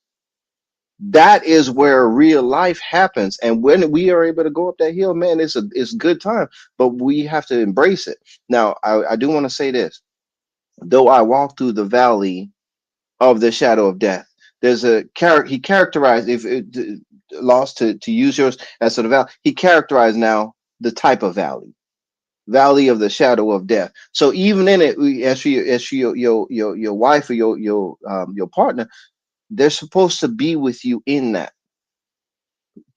that is where real life happens. And when we are able to go up that hill, man, it's a good time. But we have to embrace it. Now, I do want to say this. Though I walk through the valley of the shadow of death, there's a character he characterized, if it, lost to use yours as sort of valley, he characterized now the type of valley of the shadow of death. So even in it, as for your wife or your partner, they're supposed to be with you in that,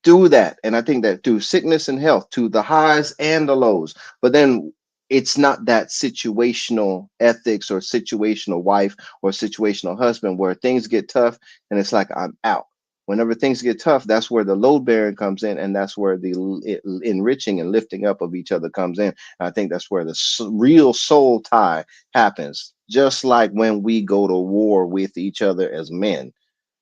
through that. And I think that through sickness and health, to the highs and the lows. But then it's not that situational ethics or situational wife or situational husband where things get tough and it's like I'm out. Whenever things get tough, that's where the load bearing comes in, and that's where the enriching and lifting up of each other comes in. I think that's where the real soul tie happens. Just like when we go to war with each other as men,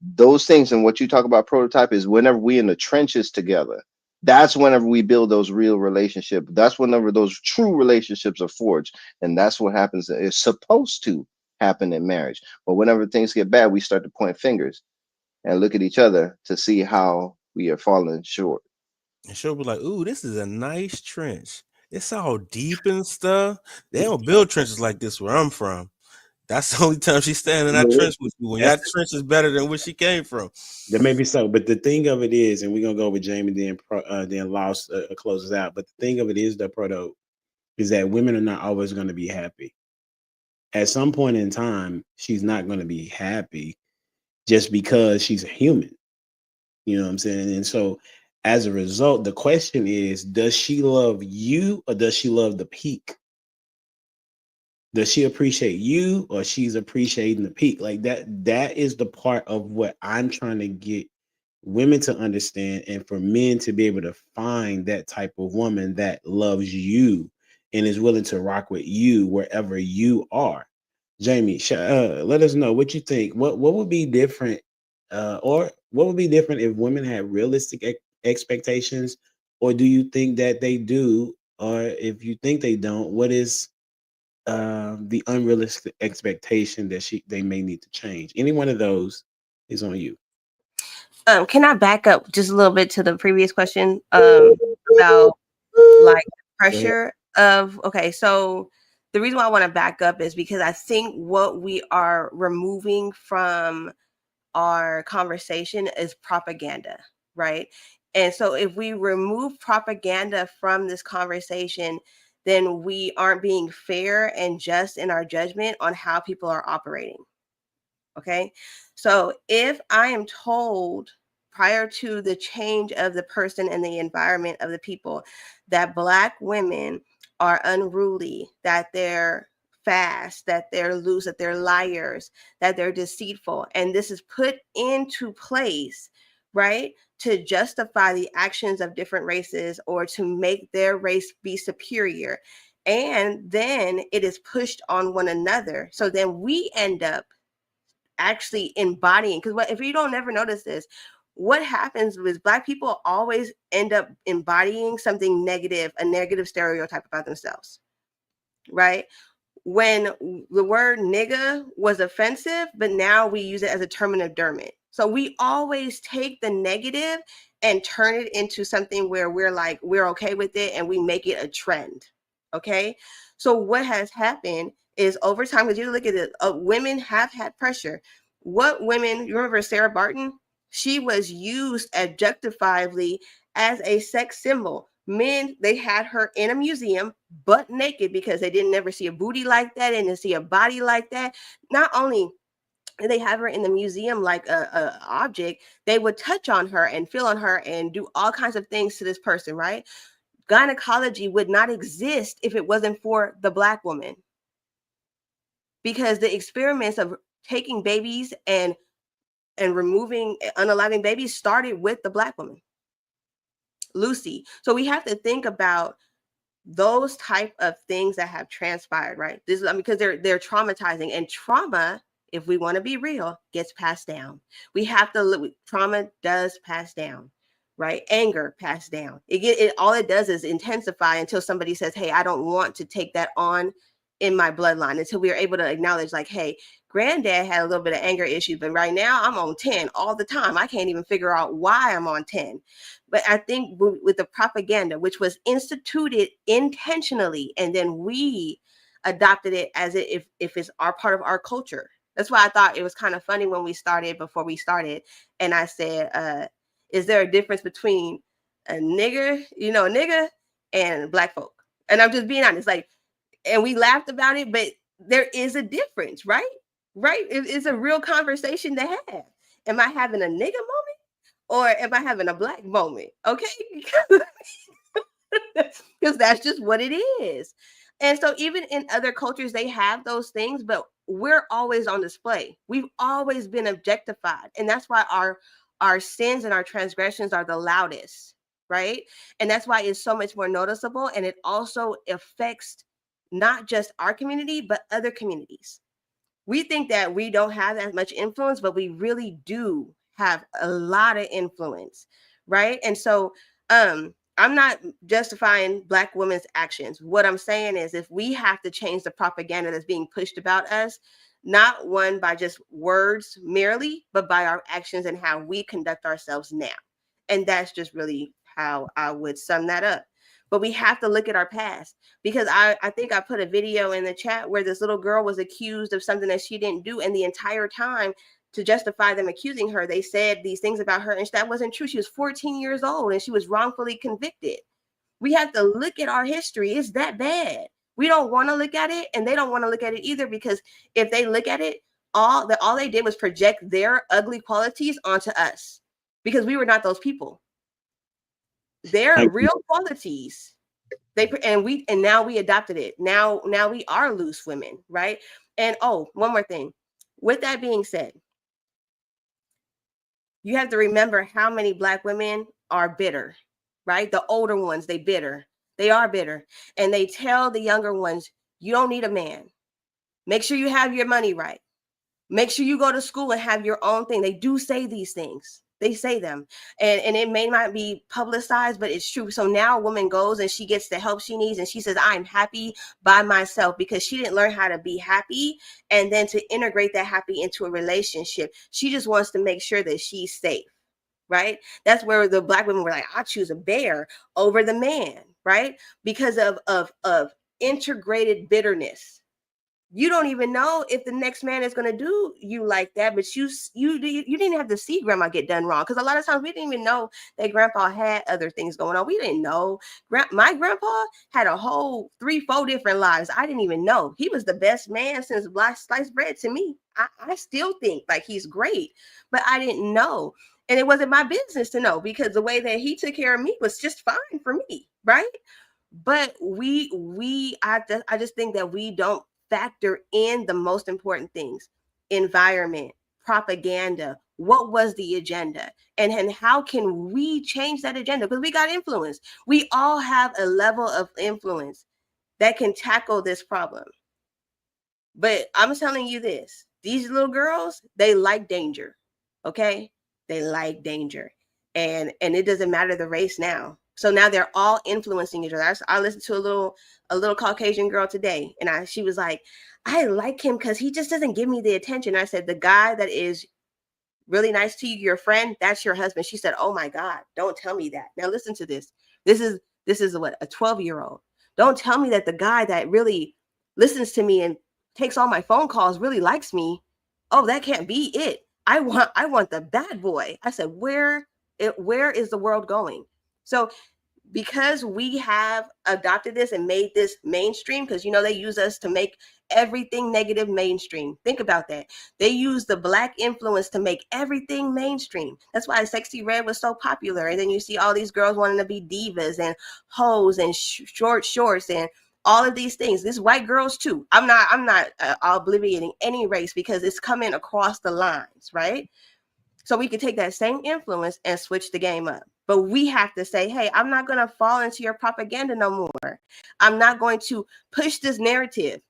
those things. And what you talk about prototype is whenever we in the trenches together, that's whenever we build those real relationships. That's whenever those true relationships are forged. And that's what happens. It's supposed to happen in marriage. But whenever things get bad, we start to point fingers and look at each other to see how we are falling short. And she'll be like, "Ooh, this is a nice trench. It's all deep and stuff. They don't build trenches like this where I'm from." That's the only time she's standing in that trench with you. When that trench is better than where she came from. That may be so, but the thing of it is, and we're gonna go with Jamie, then Lost closes out. But the thing of it is, the proto is that women are not always going to be happy. At some point in time, she's not going to be happy just because she's a human. You know what I'm saying? And so, as a result, the question is: does she love you, or does she love the peak? Does she appreciate you, or she's appreciating the peak? Like that is the part of what I'm trying to get women to understand, and for men to be able to find that type of woman that loves you and is willing to rock with you wherever you are. Jamie, let us know what you think. What would be different, or what would be different if women had realistic expectations, or do you think that they do, or if you think they don't, what is the unrealistic expectation that they may need to change? Any one of those is on you. Can I back up just a little bit to the previous question about like pressure of, okay, so the reason why I want to back up is because I think what we are removing from our conversation is propaganda, right? And so if we remove propaganda from this conversation, then we aren't being fair and just in our judgment on how people are operating. Okay. So if I am told prior to the change of the person and the environment of the people that Black women are unruly, that they're fast, that they're loose, that they're liars, that they're deceitful, and this is put into place, right, to justify the actions of different races or to make their race be superior. And then it is pushed on one another. So then we end up actually embodying, because if you don't ever notice this, what happens is Black people always end up embodying something negative, a negative stereotype about themselves, right? When the word nigga was offensive, but now we use it as a term of endearment. So we always take the negative and turn it into something where we're like, we're okay with it and we make it a trend. Okay. So what has happened is over time, because you look at it, women have had pressure. What women, you remember Sarah Barton? She was used objectifiably as a sex symbol. Men, they had her in a museum butt naked because they didn't ever see a booty like that and to see a body like that. Not only did they have her in the museum like a object, they would touch on her and feel on her and do all kinds of things to this person, right? Gynecology would not exist if it wasn't for the Black woman, because the experiments of taking babies and removing unaliving babies started with the Black woman, Lucy. So we have to think about those type of things that have transpired, right? This is, I mean, because they're traumatizing, and trauma, if we want to be real, gets passed down. We have to look. Trauma does pass down, right? Anger passed down. All it does is intensify until somebody says, "Hey, I don't want to take that on in my bloodline." Until we are able to acknowledge, like, "Hey, granddad had a little bit of anger issues, but right now I'm on 10 all the time. I can't even figure out why I'm on 10." But I think with the propaganda, which was instituted intentionally, and then we adopted it as if it's our part of our culture. That's why I thought it was kind of funny when before we started, and I said, is there a difference between a nigger, and Black folk? And I'm just being honest, like, and we laughed about it, but there is a difference, right? Right? It's a real conversation to have. Am I having a nigga moment or am I having a Black moment? Okay. Because that's just what it is. And so even in other cultures, they have those things, but we're always on display. We've always been objectified. And that's why our sins and our transgressions are the loudest, right? And that's why it's so much more noticeable. And it also affects not just our community, but other communities. We think that we don't have as much influence, but we really do have a lot of influence, right? And so I'm not justifying Black women's actions. What I'm saying is, if we have to change the propaganda that's being pushed about us, not one by just words merely, but by our actions and how we conduct ourselves now. And that's just really how I would sum that up. But we have to look at our past, because I think I put a video in the chat where this little girl was accused of something that she didn't do. And the entire time, to justify them accusing her, they said these things about her, and that wasn't true. She was 14 years old and she was wrongfully convicted. We have to look at our history. It's that bad. We don't want to look at it, and they don't want to look at it either, because if they look at it, all they did was project their ugly qualities onto us, because we were not those people. Their real qualities, and now we adopted it. Now we are loose women, right? And one more thing. With that being said, you have to remember how many Black women are bitter, right? The older ones, they are bitter. And they tell the younger ones, you don't need a man. Make sure you have your money right. Make sure you go to school and have your own thing. They do say these things. They say them. And it may not be publicized, but it's true. So now a woman goes and she gets the help she needs, and she says, I'm happy by myself, because she didn't learn how to be happy and then to integrate that happy into a relationship. She just wants to make sure that she's safe, right? That's where the Black women were like, I choose a bear over the man, right? Because of integrated bitterness. You don't even know if the next man is going to do you like that, but you didn't have to see grandma get done wrong, because a lot of times we didn't even know that grandpa had other things going on. We didn't know. My grandpa had a whole 3-4 different lives. I didn't even know. He was the best man since sliced bread to me. I still think like he's great, but I didn't know. And it wasn't my business to know, because the way that he took care of me was just fine for me, right? But I just think that we don't factor in the most important things: environment, propaganda. What was the agenda? And how can we change that agenda? Because we got influence. We all have a level of influence. that can tackle this problem. But I'm telling you this, these little girls, they like danger. Okay? They like danger. And it doesn't matter the race now. So now they're all influencing each other. I listened to a little Caucasian girl today, and she was like, I like him because he just doesn't give me the attention. I said, the guy that is really nice to you, your friend, that's your husband. She said, oh my God, don't tell me that. Now listen to this. This is what, a 12-year-old. Don't tell me that the guy that really listens to me and takes all my phone calls really likes me. Oh, that can't be it. I want the bad boy. I said, where is the world going? So because we have adopted this and made this mainstream, because they use us to make everything negative mainstream. Think about that. They use the Black influence to make everything mainstream. That's why Sexy Red was so popular. And then you see all these girls wanting to be divas and hoes and short shorts and all of these things. This white girls too. I'm not obliviating any race because it's coming across the lines, right? So we could take that same influence and switch the game up. But we have to say, hey, I'm not going to fall into your propaganda no more. I'm not going to push this narrative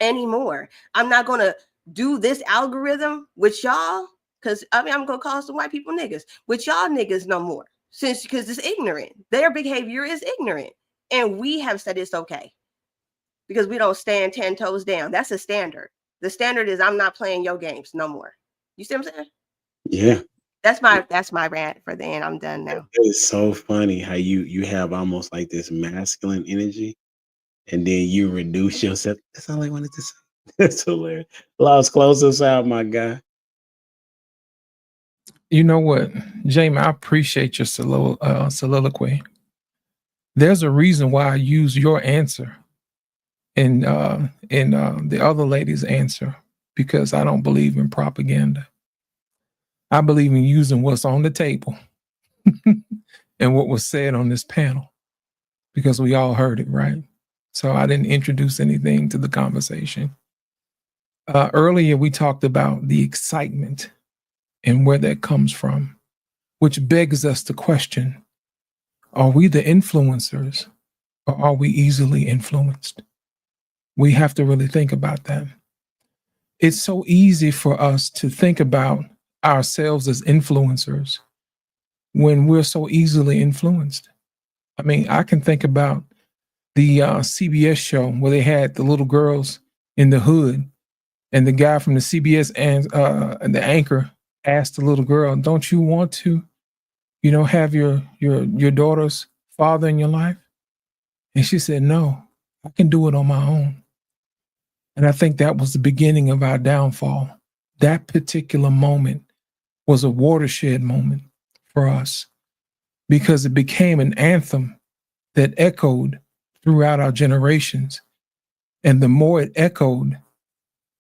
anymore. I'm not going to do this algorithm with y'all, because I'm going to call some white people niggas, with y'all niggas no more, because it's ignorant. Their behavior is ignorant. And we have said it's okay because we don't stand 10 toes down. That's a standard. The standard is I'm not playing your games no more. You see what I'm saying? Yeah. That's my rant for the end. I'm done now. It's so funny how you have almost like this masculine energy, and then you reduce yourself. That's all I wanted to say. That's hilarious. Lost, close us out, my guy. You know what, Jamie? I appreciate your soliloquy. There's a reason why I use your answer and the other lady's answer, because I don't believe in propaganda. I believe in using what's on the table and what was said on this panel, because we all heard it, right? So I didn't introduce anything to the conversation. Earlier, we talked about the excitement and where that comes from, which begs us to question, are we the influencers or are we easily influenced? We have to really think about that. It's so easy for us to think about ourselves as influencers when we're so easily influenced. I mean, I can think about the CBS show where they had the little girls in the hood, and the guy from the CBS and the anchor asked the little girl, "Don't you want to, have your daughter's father in your life?" And she said, "No, I can do it on my own." And I think that was the beginning of our downfall. That particular moment was a watershed moment for us, because it became an anthem that echoed throughout our generations. And the more it echoed,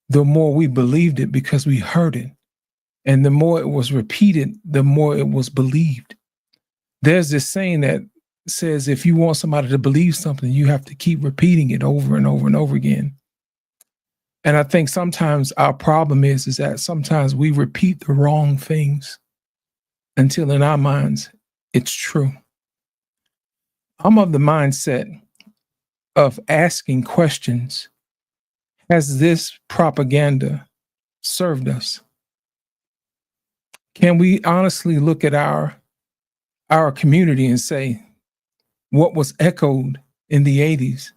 the more we believed it because we heard it. And the more it was repeated, the more it was believed. There's this saying that says, if you want somebody to believe something, you have to keep repeating it over and over and over again. And I think sometimes our problem is that sometimes we repeat the wrong things until in our minds it's true. I'm of the mindset of asking questions. Has this propaganda served us? Can we honestly look at our community and say what was echoed in the 80s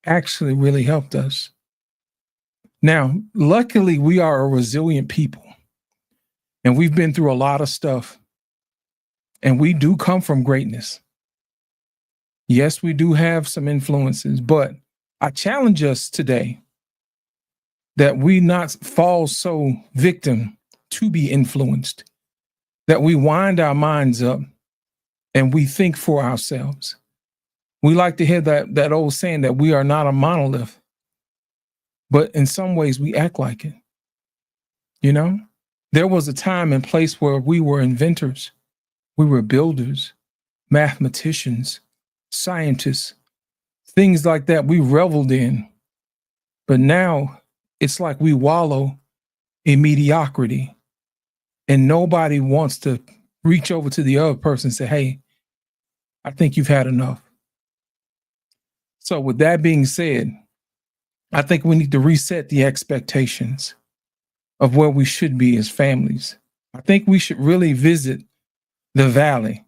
actually really helped us? Now, luckily, we are a resilient people, and we've been through a lot of stuff, and we do come from greatness. Yes, we do have some influences, but I challenge us today that we not fall so victim to be influenced, that we wind our minds up and we think for ourselves. We like to hear that old saying that we are not a monolith, but in some ways we act like it. There was a time and place where we were inventors, we were builders, mathematicians, scientists, things like that we reveled in. But now it's like we wallow in mediocrity, and nobody wants to reach over to the other person and say, "Hey, I think you've had enough." So with that being said, I think we need to reset the expectations of where we should be as families. I think we should really visit the valley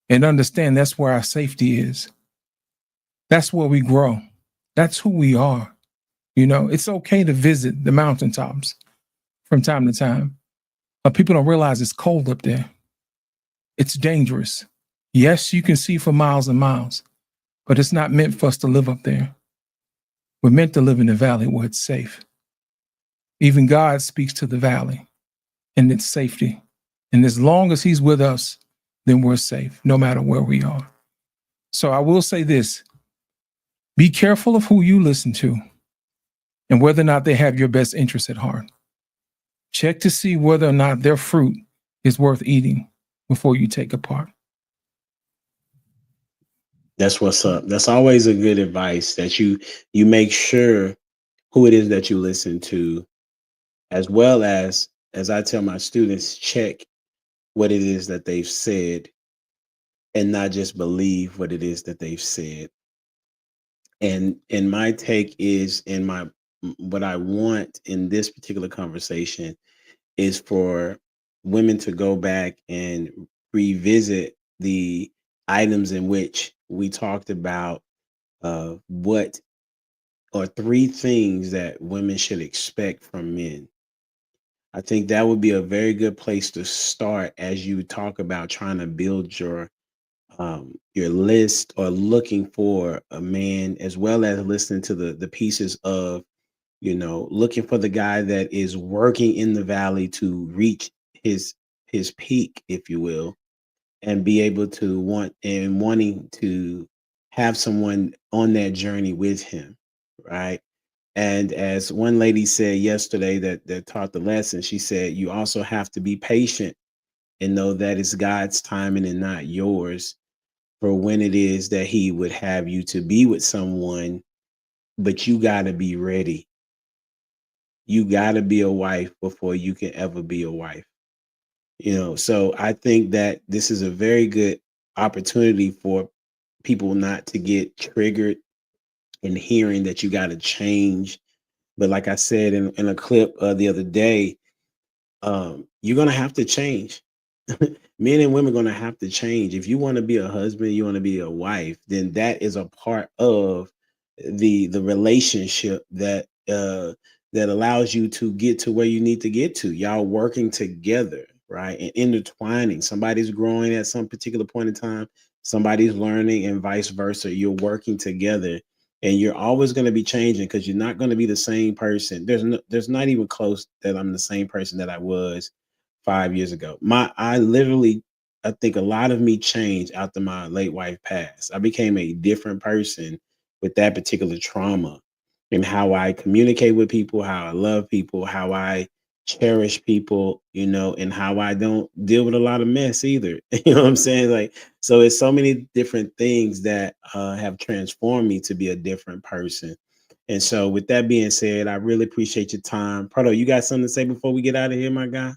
and understand that's where our safety is. That's where we grow. That's who we are. You know, it's okay to visit the mountaintops from time to time, but people don't realize it's cold up there. It's dangerous. Yes, you can see for miles and miles, but it's not meant for us to live up there. We're meant to live in the valley where it's safe. Even God speaks to the valley and its safety. And as long as he's with us, then we're safe, no matter where we are. So I will say this, be careful of who you listen to and whether or not they have your best interests at heart. Check to see whether or not their fruit is worth eating before you take apart. That's what's up. That's always a good advice, that you make sure who it is that you listen to, as well as I tell my students, check what it is that they've said and not just believe what it is that they've said. And my take is, what I want in this particular conversation is for women to go back and revisit the items in which we talked about what are 3 things that women should expect from men. I think that would be a very good place to start as you talk about trying to build your list, or looking for a man, as well as listening to the pieces of, you know, looking for the guy that is working in the valley to reach his peak, if you will, and be able to wanting to have someone on that journey with him, right? And as one lady said yesterday that taught the lesson, she said, you also have to be patient and know that it's God's timing and not yours for when it is that he would have you to be with someone, but you got to be ready. You got to be a wife before you can ever be a wife. You know, so I think that this is a very good opportunity for people not to get triggered in hearing that you got to change. But like I said in a clip the other day, you're going to have to change. Men and women are going to have to change. If you want to be a husband, you want to be a wife, then that is a part of the relationship that allows you to get to where you need to get to. Y'all working together, right? And intertwining. Somebody's growing at some particular point in time. Somebody's learning, and vice versa. You're working together, and you're always going to be changing, because you're not going to be the same person. There's not even close that I'm the same person that I was 5 years ago. I think a lot of me changed after my late wife passed. I became a different person with that particular trauma, and how I communicate with people, how I love people, how I cherish people, you know, and how I don't deal with a lot of mess either. You know what I'm saying? Like, so it's so many different things that have transformed me to be a different person. And so with that being said, I really appreciate your time. Proto, you got something to say before we get out of here, my guy?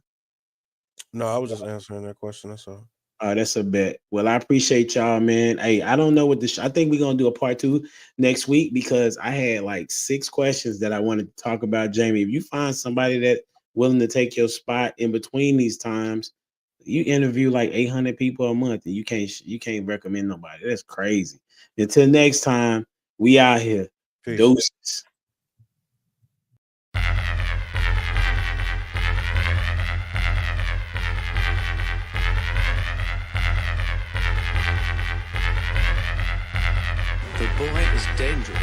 No, I was just answering that question. That's all. That's a bet. Well, I appreciate y'all, man. Hey, I don't know what I think we're going to do a part 2 next week, because I had like 6 questions that I wanted to talk about. Jamie, if you find somebody that willing to take your spot in between these times, you interview like 800 people a month, and you can't recommend nobody. That's crazy. Until next time, we out here. Peace. Doses. The boy is dangerous.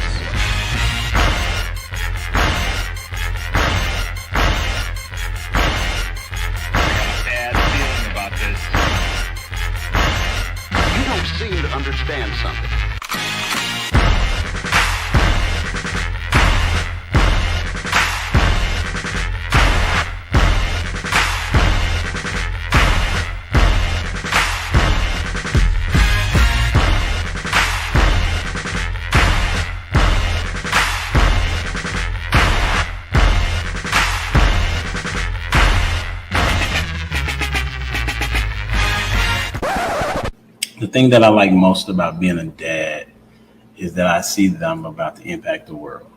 Bad feeling about this. You don't seem to understand something. The thing that I like most about being a dad is that I see that I'm about to impact the world.